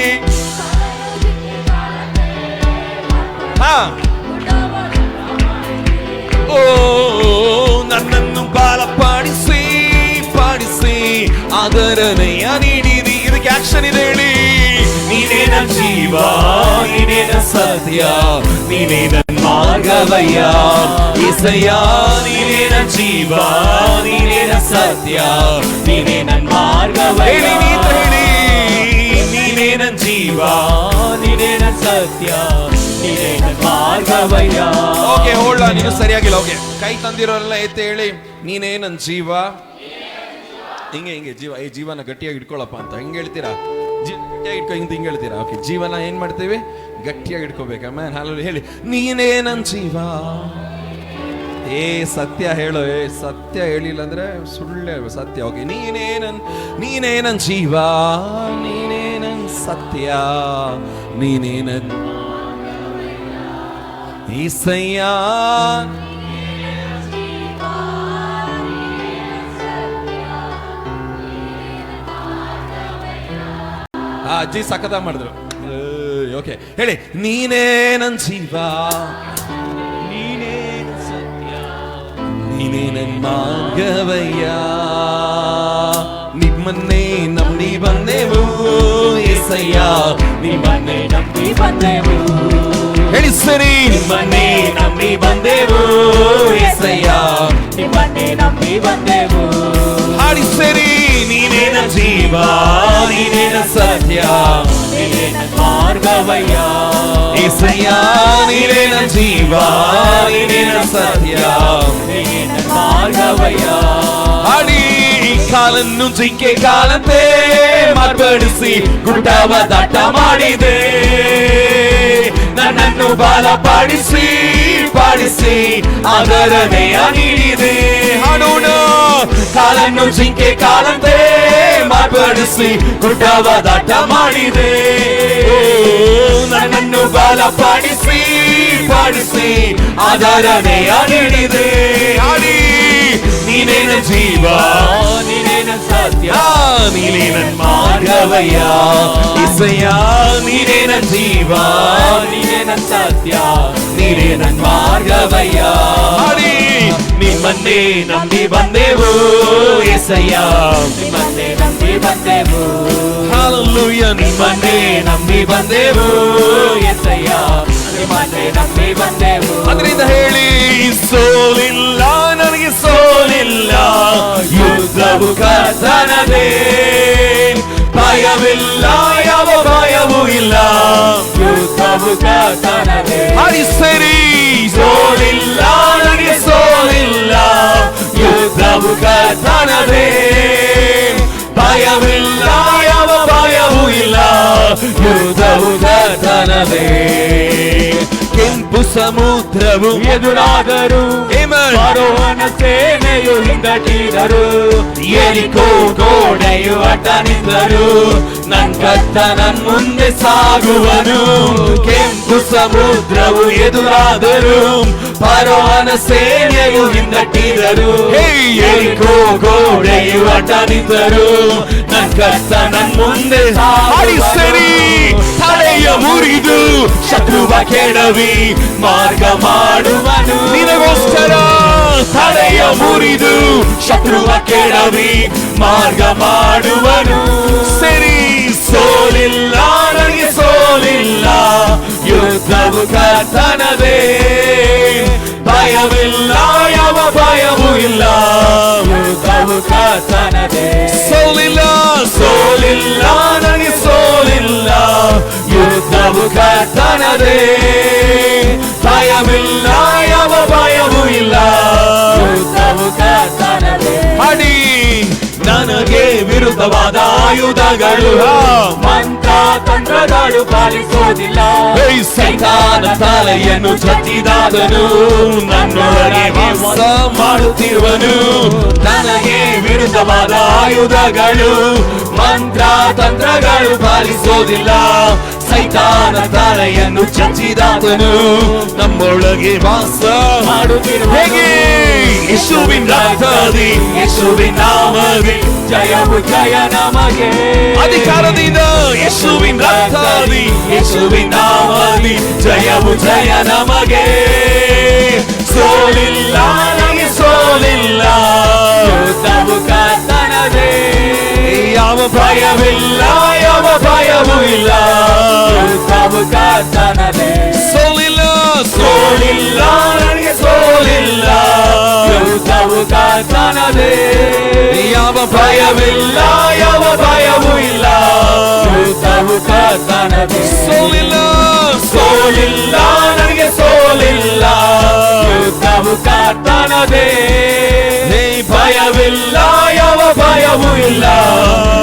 Speaker 4: ಓ, ನನ್ನನ್ನು ಬಲಪಡಿಸಿ ಪಾಡಿಸಿ ಆದರಣೆಯ ನೀಡಿದಿ. ಇದಕ್ಕೆ ಆಕ್ಷನ್ ಇದೆ ಹೇಳಿ. ನೀನೇ ನನ್ನ ಜೀವ, ನೀನೇ ನನ್ನ ಸತ್ಯ, ನೀನೇ ನನ್ನ ಮಾರ್ಗವಯ್ಯ. ಏಸಯ್ಯ, ನೀನೇ ನನ್ನ ಜೀವ, ನೀನೇ ನನ್ನ ಸತ್ಯ, ನೀನೇ ನನ್ನ ಮಾರ್ಗವಯ್ಯ. ಹೇಳಿ, ನೀನೇ ನನ್ನ ಜೀವ, ನೀನೇ ನನ್ನ ಸತ್ಯ, ನೀನೇ ನನ್ನ ಮಾರ್ಗವಯ್ಯ. ಓಕೆ, ಹೋಳ ನೀನು ಸರಿಯಾಗಿಲ್ಲ. ಓಕೆ, ಕೈ ತಂದಿರೋರೆಲ್ಲ ಎತ್ತಿ ಹೇಳಿ, ನೀನೇ ನನ್ನ ಜೀವ. ಹಿಂಗೆ ಜೀವನ ಗಟ್ಟಿಯಾಗಿ ಇಟ್ಕೊಳ್ಳಪ್ಪ ಅಂತ ಹಿಂಗೆ ಹೇಳ್ತೀರಾ? ಗಟ್ಟಿಯಾಗಿ ಇಟ್ಕೊ ಹಿಂಗೆ ಹೇಳ್ತೀರಾ? ಓಕೆ, ಜೀವನ ಏನ್ ಮಾಡ್ತೀವಿ? ಗಟ್ಟಿಯಾಗಿ ಇಟ್ಕೋಬೇಕು. ಆಮೇಲೆ ಹಾಲಲ್ಲಿ ಹೇಳಿ, ನೀನೇ ನನ್ನ ಜೀವ. ಸತ್ಯ ಹೇಳು. ಸತ್ಯ ಹೇಳಿಲ್ಲ ಅಂದ್ರೆ ಸುಳ್ಳು ಸತ್ಯ. ಓಕೆ, ನೀನೇ ನನ್ನ ಜೀವ, ನೀನೇ ನನ್ನ ಸತ್ಯ, ನೀನೇ ನನ್ನ ಏಸಯ್ಯ. ಅಜ್ಜಿ ಸಖತ ಮಾಡಿದ್ರು. ಓಕೆ, ಹೇಳಿ, ನೀನೇ ನನ್ನ ಜೀವ, ನೀನೇ ನನ್ನ ಸತ್ಯ, ನೀನೇ ನನ್ನ ಮಾರ್ಗವಯ್ಯ. ನಿಮ್ಮನ್ನೇ ನಂಬಿ ಬಂದೆವು ಏಸಯ್ಯ, ನಿಮ್ಮನ್ನೇ ನಂಬಿ ಬಂದೆವು. ಹೇಳಿ ಸರಿ, ನಿಮ್ಮನ್ನೇ ನಂಬಿ ಬಂದೆವು ಏಸಯ್ಯ, ನಿಮ್ಮನ್ನೇ ನಂಬಿ ಬಂದೆವು. ಹಾಡಿ ಸರಿ, ನೀನೇ ನನ್ನ ಜೀವ, ನೀನೇ ನನ್ನ ಸತ್ಯ, ನೀನೇ ನನ್ನ ಮಾರ್ಗವಯ್ಯ. ಏಸಯ್ಯ, ನೀನೇ ನನ್ನ ಜೀವ, ನೀನೇ ನನ್ನ ಸತ್ಯ, ನೀನೇ ನನ್ನ ಮಾರ್ಗವಯ್ಯ. ಹಾಡಿ, ಕಾಲನ್ನು ಜಿಂಕೆ ಕಾಲಂತೆ ಮಾರ್ಪಡಿಸಿ ಗುಡ್ಡವ ದಾಟ ಮಾಡಿದೆ, ನನ್ನನ್ನು ಬಲಪಡಿಸಿ ಪಾಡಿಸಿ ಆದರಣೆಯ ನೀಡಿದೆ. ಹಾಡೋಣ, ಕಾಲನ್ನು ಜಿಂಕೆ ಕಾಲಂತೆ ಮಾರ್ಪಡಿಸಿ ಗುಡ್ಡವ ದಾಟ ಮಾಡಿದೆ, ನನ್ನನ್ನು ಬಲಪಡಿಸಿ ಪಾಡಿಸಿ ಆದರಣೆಯ ನೀಡಿದೆ. ಹಾಡಿ, ನೀನೇ ನನ್ನ ಜೀವ, ನೀನೇ ನನ್ನ ಸತ್ಯ, ನೀನೇ ನನ್ನ ಮಾರ್ಗವಯ್ಯ. ಏಸಯ್ಯ, ನೀನೇ ನನ್ನ ಜೀವ, ನೀನೇ ನನ್ನ ಸತ್ಯ, ನೀನೇ
Speaker 3: ನೀರೇ ನನ್ನ ಮಾರ್ಗವಯ್ಯ. ಹಾಡಿ ನಿಮ್ಮನ್ನೇ ನಂಬಿ ಬಂದೆವು యేసయ్య, ನಿಮ್ಮನ್ನೇ ನಂಬಿ ಬಂದೆವು. ಹಲ್ಲೆಲೂಯಾ, ನಿಮ್ಮನ್ನೇ ನಂಬಿ ಬಂದೆವು యేసయ్య, ನಿಮ್ಮನ್ನೇ ನಂಬಿ ಬಂದೆವು. ಅದರಿಂದ ಹೇಳಿ, ಸೋಲಿಲ್ಲ ನನಗೆ ಸೋಲಿಲ್ಲ, ಯುದ್ಧವು ಕರ್ತನದೇ, ಭಯವಿಲ್ಲ ಯಾವ ಭಯವೂ ಇಲ್ಲ, ಯುದ್ಧವು ಕರ್ತನದೇ. ಹಾಡಿ ಸರಿ, ಸೋಲಿಲ್ಲ ನನಗೆ ಸೋಲಿಲ್ಲ, ಯುದ್ಧವು ಕರ್ತನದೇ, ಭಯವಿಲ್ಲ ಯಾವ ಭಯವೂ ಇಲ್ಲ, ಯುದ್ಧವು ಕರ್ತನದೇ. ಕೆಂಪು ಸಮುದ್ರವು ಎದುರಾದರು, ಫರೋಹನ ಸೇನೆಯು ಹಿಂದಟ್ಟಿದರು, ಯೆರಿಕೋ ಗೋಡೆಯು ಅಡ್ಡ ನಿಂತರು, ನನ್ ಕರ್ತ ನನ್ ಮುಂದೆ ಸಾಗುವನು. ಕೆಂಪು ಸಮುದ್ರವು ಎದುರಾದರು, ಫರೋಹನ ಸೇನೆಯು ಹಿಂದಟ್ಟಿದರು, ಯೆರಿಕೋ ಗೋಡೆಯು ಅಡ್ಡ ನಿಂತರು, ನನ್ ಕರ್ತ ನನ್ ಮುಂದೆ ಸಾಗುವನು. ತಲೆಯ ಮುರಿದು ಶತ್ರುವ ಕೆಡವಿ ಮಾರ್ಗ ಮಾಡುವನು, ನಿನಗೋಸ್ಕರ ತಲೆಯ ಮುರಿದು ಶತ್ರುವ ಕೆಡವಿ ಮಾರ್ಗ ಮಾಡುವನು. ಸರಿ, ಸೋಲಿಲ್ಲ ನನಗೆ ಸೋಲಿಲ್ಲ, ಯುದ್ಧವು ಕರ್ತನದೇ, ಭಯವಿಲ್ಲ ಯಾವ ಭಯವೂ ಇಲ್ಲ, ಯುದ್ಧವು ಕರ್ತನದೇ. ಸೋಲಿಲ್ಲ ಸೋಲಿಲ್ಲ ನನಗೆ ಸೋಲಿಲ್ಲ, ಯುದ್ಧವು ಕರ್ತನದೇ, ಭಯವಿಲ್ಲ ಯಾವ ಭಯವೂ ಇಲ್ಲ, ಯುದ್ಧವು ಕರ್ತನದೇ. ಹಾಡಿ, ನನಗೆ ವಿರುದ್ಧವಾದ ಆಯುಧಗಳು ಮಂತ್ರ ತಂತ್ರಗಳು ಪಾಲಿಸೋದಿಲ್ಲ, ಸೈತಾನ ತಲೆಯನ್ನು ಚಚ್ಚಿದಾದನು, ನನ್ನೊಳಗೆ ವಾಸ ಮಾಡುತ್ತಿರುವನು. ನನಗೆ ವಿರುದ್ಧವಾದ ಆಯುಧಗಳು ಮಂತ್ರ ತಂತ್ರಗಳು ಪಾಲಿಸೋದಿಲ್ಲ, ಸೈತಾನ ತಲೆಯನ್ನು ಚಚ್ಚಿದಾದನು, ನಮ್ಮೊಳಗೆ ವಾಸ ಮಾಡುತ್ತಿರುವ. ಹೇಗೆ ಯೇಸುವಿನ ರಕ್ತದಿ, ಯೇಸುವಿನ ನಾಮದಿ ಜಯವು ಜಯ ನಮಗೆ. ಅಧಿಕಾರದಿಂದ ಯೇಸುವಿನ ರಕ್ತದಿ, ಯೇಸುವಿನ ನಾಮದಿ ಜಯವು ಜಯ ನಮಗೆ. ಸೋಲಿಲ್ಲ ನನಗೆ ಸೋಲಿಲ್ಲ, ಯುದ್ಧವು ಕರ್ತನದೇ, ಯಾವ ಭಯವಿಲ್ಲ ಯಾವ ಭಯವೂ ಇಲ್ಲ, ಯುದ್ಧವು ಕರ್ತನದೇ. ಸೋಲಿಲ್ಲ ಸೋಲಿಲ್ಲ ನನಗೆ ಸೋಲಿಲ್ಲ, ಯುದ್ಧವು ಕರ್ತನದೇ, ಯಾವ ಭಯವಿಲ್ಲ ಯಾವ ಭಯವೂ ಇಲ್ಲ, ಯುದ್ಧವು ಕರ್ತನದೇ. ಸೋಲಿಲ್ಲ ಸೋಲಿಲ್ಲ ನನಗೆ ಸೋಲಿಲ್ಲ, ಯುದ್ಧವು ಕರ್ತನದೇ, ಭಯವಿಲ್ಲ ಯಾವ ಭಯವೂ ಇಲ್ಲ,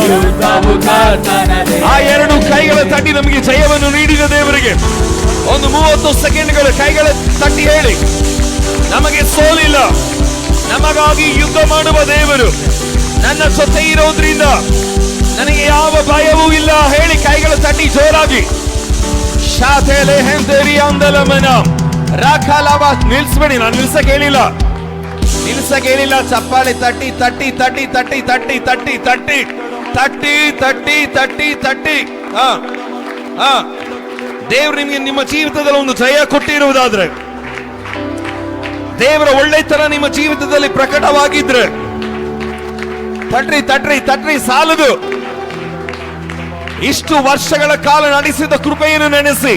Speaker 3: ಯುದ್ಧವು ಕರ್ತನದೇ. ಆ ಎರಡು ಕೈಗಳ ತಟ್ಟಿ ನಮಗೆ ಜಯವನ್ನು ನೀಡಿದ ದೇವರಿಗೆ ಒಂದು 30 ಸೆಕೆಂಡ್ಗಳು ಕೈಗಳ ತಟ್ಟಿ ಹೇಳಿ, ನಮಗೆ ಸೋಲಿಲ್ಲ, ನಮಗಾಗಿ ಯುದ್ಧ ಮಾಡುವ ದೇವರು ನನ್ನ ಜೊತೆ ಇರೋದ್ರಿಂದ ನನಗೆ ಯಾವ ಭಯವೂ ಇಲ್ಲ. ಹೇಳಿ ಕೈಗಳ ತಟ್ಟಿ ಜೋರಾಗಿ. ಶಾತೆಲೆ ಹೆಂದರಿ ಅಂದಲಮನ ರಾಖಲಾವ. ನಿಲ್ಸ್ಬೇಡಿ, ನಾನು ನಿಲ್ಸಕ್ ಹೇಳಿಲ್ಲ, ನಿಲ್ಸಕ್ ಹೇಳಿಲ್ಲ. ಚಪ್ಪಾಳಿ ತಟ್ಟಿ ತಟ್ಟಿ ತಟ್ಟಿ ತಟ್ಟಿ ತಟ್ಟಿ ತಟ್ಟಿ ತಟ್ಟಿ ತಟ್ಟಿ ತಟ್ಟಿ ತಟ್ಟಿ ತಟ್ಟಿ. ದೇವರು ನಿಮಗೆ ನಿಮ್ಮ ಜೀವಿತದಲ್ಲಿ ಒಂದು ಜಯ ಕೊಟ್ಟಿರುವುದಾದ್ರೆ, ದೇವರ ಒಳ್ಳೆತನ ನಿಮ್ಮ ಜೀವಿತದಲ್ಲಿ ಪ್ರಕಟವಾಗಿದ್ರೆ ತಟ್ರಿ ತಟ್ರಿ ತಟ್ರಿ ಸಾಲದು. ಇಷ್ಟು ವರ್ಷಗಳ ಕಾಲ ನಡೆಸಿದ ಕೃಪೆಯನ್ನು ನೆನೆಸಿ.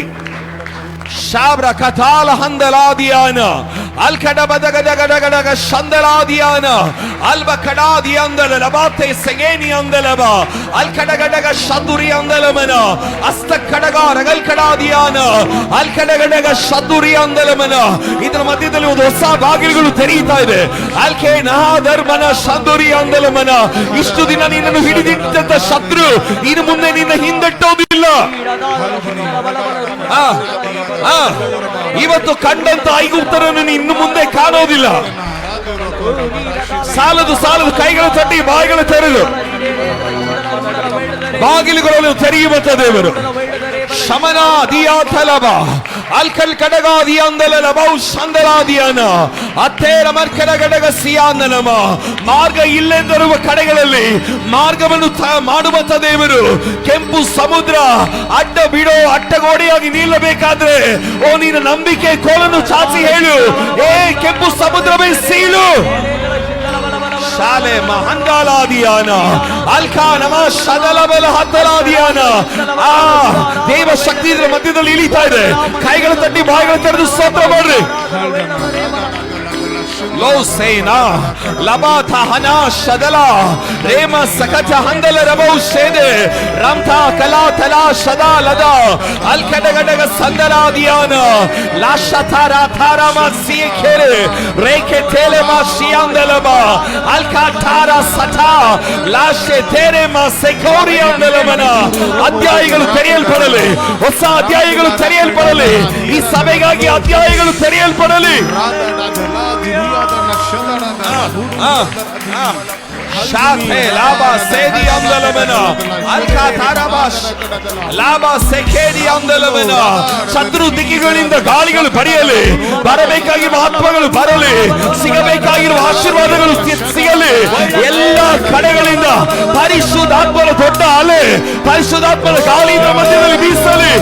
Speaker 3: ಶಾಬ್ರ ಕಥಾಲ ಹಂದಲಾದಿಯಾನ ಅಲ್ಕಡ ಬದಗದಗಡಗಡಗ ಶಂದಲಾದಿಯಾನ ಅಲ್ಬ ಕಡಾದಿ ಅಂದಲ ಲಬಾತೆ ಸೆಗೇನಿ ಅಂದಲಬ ಅಲ್ಕಡಗಡಗ ಶದುರಿ ಅಂದಲಮನ ಅಸ್ತ ಕಡಗ ರಗಲ್ ಕಡಾದಿಯಾನ ಅಲ್ಕಡಗಡಗ ಶದುರಿ ಅಂದಲಮನ. ಇದರ ಮಧ್ಯದಲ್ಲಿ ಒಂದು ಹೊಸ ಬಾಗಿಲುಗಳು ತೆರೆಯುತ್ತಾ ಇದೆ. ಅಲ್ಕೆ ನಹಾಧರ್ಮನ ಶದುರಿ ಅಂದಲಮನ. ಇಷ್ಟು ದಿನ ನಿನ್ನನ್ನು ಹಿಡಿದಿಟ್ಟಂತ ಶತ್ರು ಇನ್ನು ಮುಂದೆ ನಿನ್ನ ಹಿಂದಟ್ಟೋದಿಲ್ಲ. ಇವತ್ತು ಕಂಡಂತ ಐಗುಪ್ತರನ್ನು ಇನ್ನು ಮುಂದೆ ಕಾಣೋದಿಲ್ಲ. ಸಾಲದು ಸಾಲದು. ಕೈಗಳ ತಟ್ಟಿ ಬಾಯಿಗಳು ತೆರೆದು ಬಾಗಿಲುಗಳನ್ನು ತೆರೆಯುವಂತ ದೇವರು. ಶಮನ ದಿಯಾಥಲಬ
Speaker 4: ಅಲ್ಕಲ್ ಕಡಗಾದಿ ಅಂದಲ ಲಬೌ ಸಂದಲಾದಿಯಾನ ಅತ್ತೇರ ಮರ್ಕಲ ಗಡಗ ಸಿಯಾನನಮ. ಮಾರ್ಗ ಇಲ್ಲೆಂದಿರುವ ಕಡೆಗಳಲ್ಲಿ ಮಾರ್ಗವನ್ನು ಮಾಡುವಂತ ದೇವರು. ಕೆಂಪು ಸಮುದ್ರ ಅಡ್ಡ ಬಿಡೋ ಅಡ್ಡಗೋಡೆಯಾಗಿ ನಿಲ್ಲಬೇಕಾದ್ರೆ ಓ ನೀನು ನಂಬಿಕೆ ಕೋಲನ್ನು ಚಾಚಿ ಹೇಳು, ಏ ಕೆಂಪು ಸಮುದ್ರವೇ ಸೀಳು. ಶಾಲೆ ಮಹಂಗಾಲಾದಿಯಾನ ಅಲ್ಕಾ ನಮ ಶದಲಬಲ ಹತ್ತಲಾದಿಯಾನ. ಆ ದೇವ ಶಕ್ತಿ ಇದರ ಮಧ್ಯದಲ್ಲಿ ಇಳಿತಾ ಇದೆ. ಕೈಗಳು ತಟ್ಟಿ ಬಾಯಿಗಳು ತೆರೆದು ಸ್ತೋತ್ರ ಮಾಡ್ರಿ. ಲೋ ಸೇನಾ ಲಬಾಥ ಹನ ಶದಲ ರೇಮ ಸಕಚ ಹಂದಲ ರಬೌ ಶೇದೆ ರಂಥ ಕಲಾ ತಲಾ ಶದಾ ಲದ ಅಲ್ಕಡಗಡಗ ಸಂದಲಾದಿಯಾನ ಲಾಶಥಾರ ಥಾರಮ ಸಿಯಖೆರೆ ರೇಖೆ ತೇಲೆ ಮಾ ಶಿಯಾಂದಲಬ ಅಲ್ಕಾ ಥಾರ ಸಠಾ ಲಾಶೆ ತೇರೆ ಮಾ ಸೆಕೋರಿಯಾಂದಲಮನ. ಅಧ್ಯಾಯಗಳು ತೆರೆಯಲ್ಪಡಲಿ, ಹೊಸ ಅಧ್ಯಾಯಗಳು ತೆರೆಯಲ್ಪಡಲಿ. ಈ ಸಭೆಗಾಗಿ ಅಧ್ಯಾಯಗಳು ತೆರೆಯಲ್ಪಡಲಿ. ಶಾಖೆ ಲಾಭ ಸೇದಿ ಅಂದಲಮನ ಅಲ್ಕಾ ತಾರಾಬಾಶ್ ಲಾಭ ಸೆಖೇದಿ ಅಂದಲಮನ. ಶತ್ರು ದಿಕ್ಕಿಗಳಿಂದ ಗಾಳಿಗಳು ಬರೆಯಲಿ, ಬರಬೇಕಾಗಿರುವ ಆತ್ಮಗಳು ಬರಲಿ, ಸಿಗಬೇಕಾಗಿರುವ ಆಶೀರ್ವಾದಗಳು ಸಿಗಲಿ. ಎಲ್ಲ ಕಡೆಗಳಿಂದ ಪರಿಶುದ್ಧಾತ್ಮನ ದೊಡ್ಡ ಅಲೆ, ಪರಿಶುದ್ಧಾತ್ಮನ ಗಾಳಿಯಿಂದ ಮಧ್ಯದಲ್ಲಿ ಬೀಸಲಿ.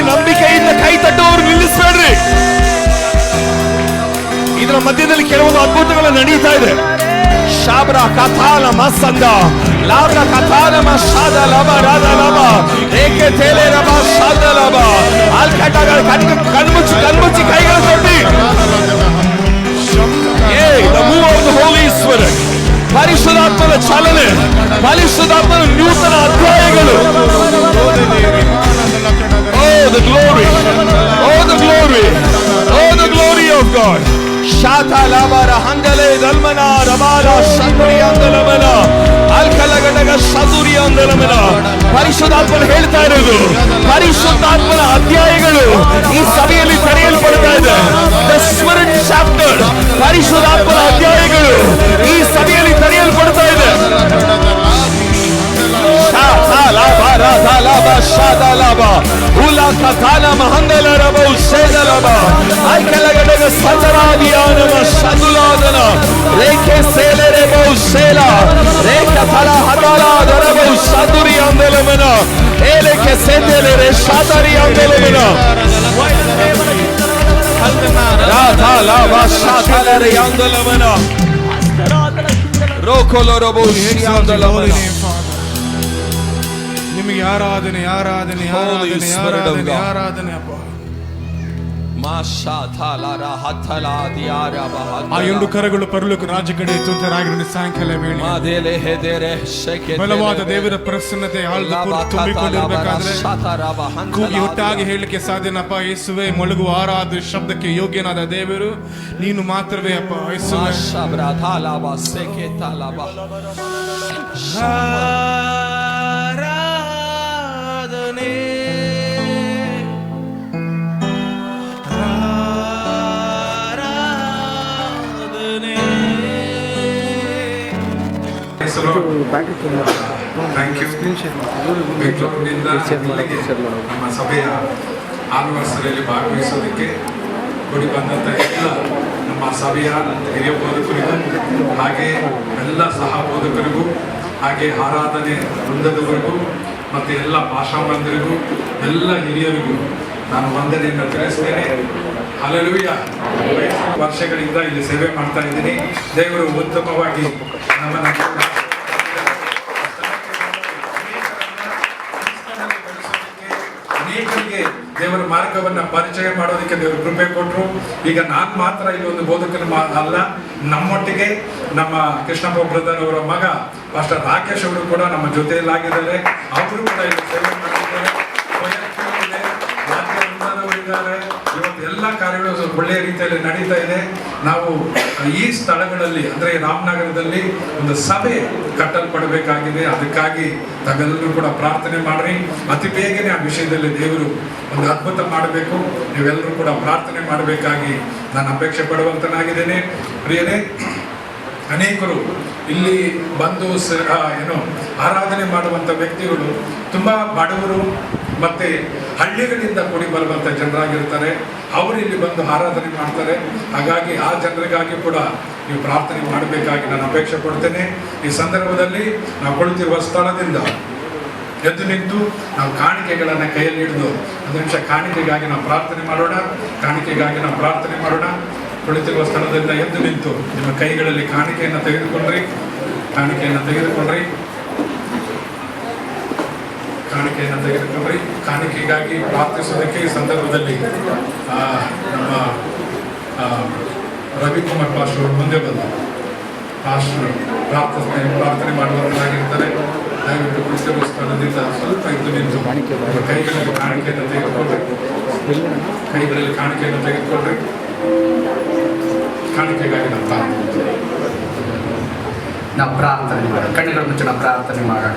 Speaker 4: ನಂಬಿಕೆಯಿಂದ ಕೈ ತಟ್ಟುವವರು ನಿಲ್ಲಿಸಬೇಡ್ರಿ. ಇದರ ಮಧ್ಯದಲ್ಲಿ ಕೆಲವೊಂದು ಅದ್ಭುತಗಳು ನಡೀತಾ ಇದೆ. ಶಾಬ್ರ ಕಥಾಲ ಮಸಂದ ಲಾಬ್ರ ಕಥಾಲ ಮಸಾದ ಲಬ ರಾಧ ಲಬ ಏಕೆ ತೇಲೆ ರಬ ಸಾದ ಲಬ ಆಲ್ಕಟಗಳ ಕಣ್ಮುಚ್ಚಿ ಕೈಗಳು ತಟ್ಟಿ. The move of the Holy Spirit, ಪರಿಶುದ್ಧಾತ್ಮನ ಚಾಲನೆ, ಪರಿಶುದ್ಧಾತ್ಮನ ನೂತನ ಅಧ್ಯಾಯಗಳು. Oh the glory, oh the glory, oh the glory of God. ಶಾತಾ ಲಾಬಾರ ಹಂಗಲೆ ದಲ್ಮನ ರಬಾಲ Shankari ಅಂದಲಮನ ಅಲ್ಕಲ ಗಡಗ ಶದುರಿ ಅಂದಲಮನ. ಪರಿಶುದ್ಧಾತ್ಮನ ಹೇಳ್ತಾ ಇರೋದು, ಪರಿಶುದ್ಧಾತ್ಮನ ಅಧ್ಯಾಯಗಳು ಈ ಸಭೆಯಲ್ಲಿ ತೆರೆಯಲ್ಪಡ್ತಾ ಇದೆ. The Spirit chapter, ಪರಿಶುದ್ಧಾತ್ಮನ ಅಧ್ಯಾಯಗಳು ಈ ಸಭೆಯಲ್ಲಿ ತೆರೆಯಲ್ಪಡ್ತಾ ಇದೆ.
Speaker 5: ನಿಮಗೆ ಆರಾಧನೆ ಆರಾಧನೆ ಆರಾಧನೆ ಆರಾಧನೆ ಆರಾಧನೆ ಅಪ್ಪ. ಆ 2 ಕರಗಳು ಪರಲೋಕ ರಾಜ್ಯ ಕಡೆ ಎತ್ತುವಂತರಾಗಿರಲಿ. ಸಾಯಂಕಾಲ ವೇಳೆ ಬಲವಾದ ದೇವರ ಪ್ರಸನ್ನತೆ ತುಂಬಿಕೊಂಡಿರ್ಬೇಕಾದ್ರೆ ಕೂಗಿ ಒಟ್ಟಾಗಿ ಹೇಳಲಿಕ್ಕೆ ಸಾಧ್ಯನಪ್ಪ. ಯೇಸುವೆ, ಮೊಳಗುವ ಆರಾಧ ಶಬ್ದಕ್ಕೆ ಯೋಗ್ಯನಾದ ದೇವರು ನೀನು ಮಾತ್ರವೇ ಅಪ್ಪ. ಯೇಸುವೆ
Speaker 1: ಥ್ಯಾಂಕ್ ಯು. ಬೆಂಗಳೂರಿನಿಂದ ನಮ್ಮ ಸಭೆಯ ಆನಿವರ್ಸರಿಯಲ್ಲಿ ಭಾಗವಹಿಸೋದಕ್ಕೆ ಕೂಡಿ ಬಂದಂಥ ಎಲ್ಲ ನಮ್ಮ ಸಭೆಯ ಹಿರಿಯ ಬೋಧಕರಿಗೂ ಹಾಗೆ ಎಲ್ಲ ಸಹ ಬೋಧಕರಿಗೂ ಹಾಗೆ ಆರಾಧನೆ ವೃಂದದವರೆಗೂ ಮತ್ತು ಎಲ್ಲ ಭಾಷಾ ಬಂಧರಿಗೂ ಎಲ್ಲ ಹಿರಿಯರಿಗೂ ನಾನು ವಂದನೆಯನ್ನು ತಿಳಿಸ್ತೇನೆ. ಹಲ್ಲೆಲೂಯ. ವರ್ಷಗಳಿಂದ ಇಲ್ಲಿ ಸೇವೆ ಮಾಡ್ತಾ ಇದ್ದೀನಿ. ದೇವರು ಉತ್ತಮವಾಗಿ ನಮ್ಮನ್ನು ಅನೇಕರಿಗೆ ದೇವರ ಮಾರ್ಗವನ್ನ ಪರಿಚಯ ಮಾಡೋದಕ್ಕೆ ದೇವರು ಕೃಪೆ ಕೊಟ್ಟರು. ಈಗ ನಾನು ಮಾತ್ರ ಇಲ್ಲಿ ಒಂದು ಬೋಧಕನ ಅಲ್ಲ, ನಮ್ಮೊಟ್ಟಿಗೆ ನಮ್ಮ ಕೃಷ್ಣಪ್ಪ ಬ್ರದರ್ ಅವರ ಮಗ ಪಾಸ್ಟರ್ ರಾಕೇಶ್ ಅವರು ಕೂಡ ನಮ್ಮ ಜೊತೆಯಲ್ಲಾಗಿದ್ದಾರೆ. ಅವರು ಕೂಡ ಇಲ್ಲಿ ಸೇವೆ ಮಾಡಿದ್ದಾರೆ. ಇವತ್ತು ಎಲ್ಲ ಕಾರ್ಯಗಳು ಒಳ್ಳೆಯ ರೀತಿಯಲ್ಲಿ ನಡೀತಾ ಇದೆ. ನಾವು ಈ ಸ್ಥಳಗಳಲ್ಲಿ ಅಂದ್ರೆ ರಾಮನಗರದಲ್ಲಿ ಒಂದು ಸಭೆ ಕಟ್ಟಲ್ಪಡಬೇಕಾಗಿದೆ. ಅದಕ್ಕಾಗಿ ತಾವೆಲ್ಲರೂ ಕೂಡ ಪ್ರಾರ್ಥನೆ ಮಾಡ್ರಿ. ಅತಿ ಬೇಗನೆ ಆ ವಿಷಯದಲ್ಲಿ ದೇವರು ಒಂದು ಅದ್ಭುತ ಮಾಡಬೇಕು. ನೀವೆಲ್ಲರೂ ಕೂಡ ಪ್ರಾರ್ಥನೆ ಮಾಡಬೇಕಾಗಿ ನಾನು ಅಪೇಕ್ಷೆ ಪಡುವಂತನಾಗಿದ್ದೇನೆ. ಪ್ರಿಯರೇ, ಅನೇಕರು ಇಲ್ಲಿ ಬಂದು ಆರಾಧನೆ ಮಾಡುವಂತ ವ್ಯಕ್ತಿಗಳು ತುಂಬಾ ಬಡವರು, ಮತ್ತೆ ಹಳ್ಳಿಗಳಿಂದ ಕೂಡಿ ಬರುವಂಥ ಜನರಾಗಿರ್ತಾರೆ. ಅವರು ಇಲ್ಲಿ ಬಂದು ಆರಾಧನೆ ಮಾಡ್ತಾರೆ. ಹಾಗಾಗಿ ಆ ಜನರಿಗಾಗಿ ಕೂಡ ನೀವು ಪ್ರಾರ್ಥನೆ ಮಾಡಬೇಕಾಗಿ ನಾನು ಅಪೇಕ್ಷೆ ಪಡ್ತೇನೆ. ಈ ಸಂದರ್ಭದಲ್ಲಿ ನಾವು ಕುಳಿತಿರುವ ಸ್ಥಳದಿಂದ ಎದ್ದು ನಿಂತು ನಾವು ಕಾಣಿಕೆಗಳನ್ನು ಕೈಯಲ್ಲಿ ಹಿಡಿದು ಒಂದು ನಿಮಿಷ ಕಾಣಿಕೆಗಾಗಿ ನಾವು ಪ್ರಾರ್ಥನೆ ಮಾಡೋಣ. ಕಾಣಿಕೆಗಾಗಿ ನಾವು ಪ್ರಾರ್ಥನೆ ಮಾಡೋಣ. ಕುಳಿತಿರುವ ಸ್ಥಳದಿಂದ ಎದ್ದು ನಿಂತು ನಿಮ್ಮ ಕೈಗಳಲ್ಲಿ ಕಾಣಿಕೆಯನ್ನು ತೆಗೆದುಕೊಂಡ್ರಿ. ಕಾಣಿಕೆಗಾಗಿ ಪ್ರಾರ್ಥಿಸೋದಕ್ಕೆ ಈ ಸಂದರ್ಭದಲ್ಲಿ ನಮ್ಮ ರವಿಕುಮಾರ್ ಪಾಸ್ಟರ್ ಮುಂದೆ ಬಂದು ಪ್ರಾರ್ಥನೆ ಮಾಡುವಂತಾಗಿರ್ತಾರೆ. ದಯವಿಟ್ಟು ಕುಳಿತಿರುವ ಸ್ಥಳದಿಂದ ಸ್ವಲ್ಪ ಎದ್ದು ನಿಂತು ಕೈಗಳಲ್ಲಿ ಕಾಣಿಕೆಯನ್ನು ತೆಗೆದುಕೊಳ್ರಿ. ಕಾಣಿಕೆಗಾಗಿ
Speaker 6: ನಾವು ಪ್ರಾರ್ಥನೆ ಮಾಡೋಣ. ಕಣ್ಣುಗಳ ಮುಚ್ಚಿ ನಾವು ಪ್ರಾರ್ಥನೆ ಮಾಡೋಣ.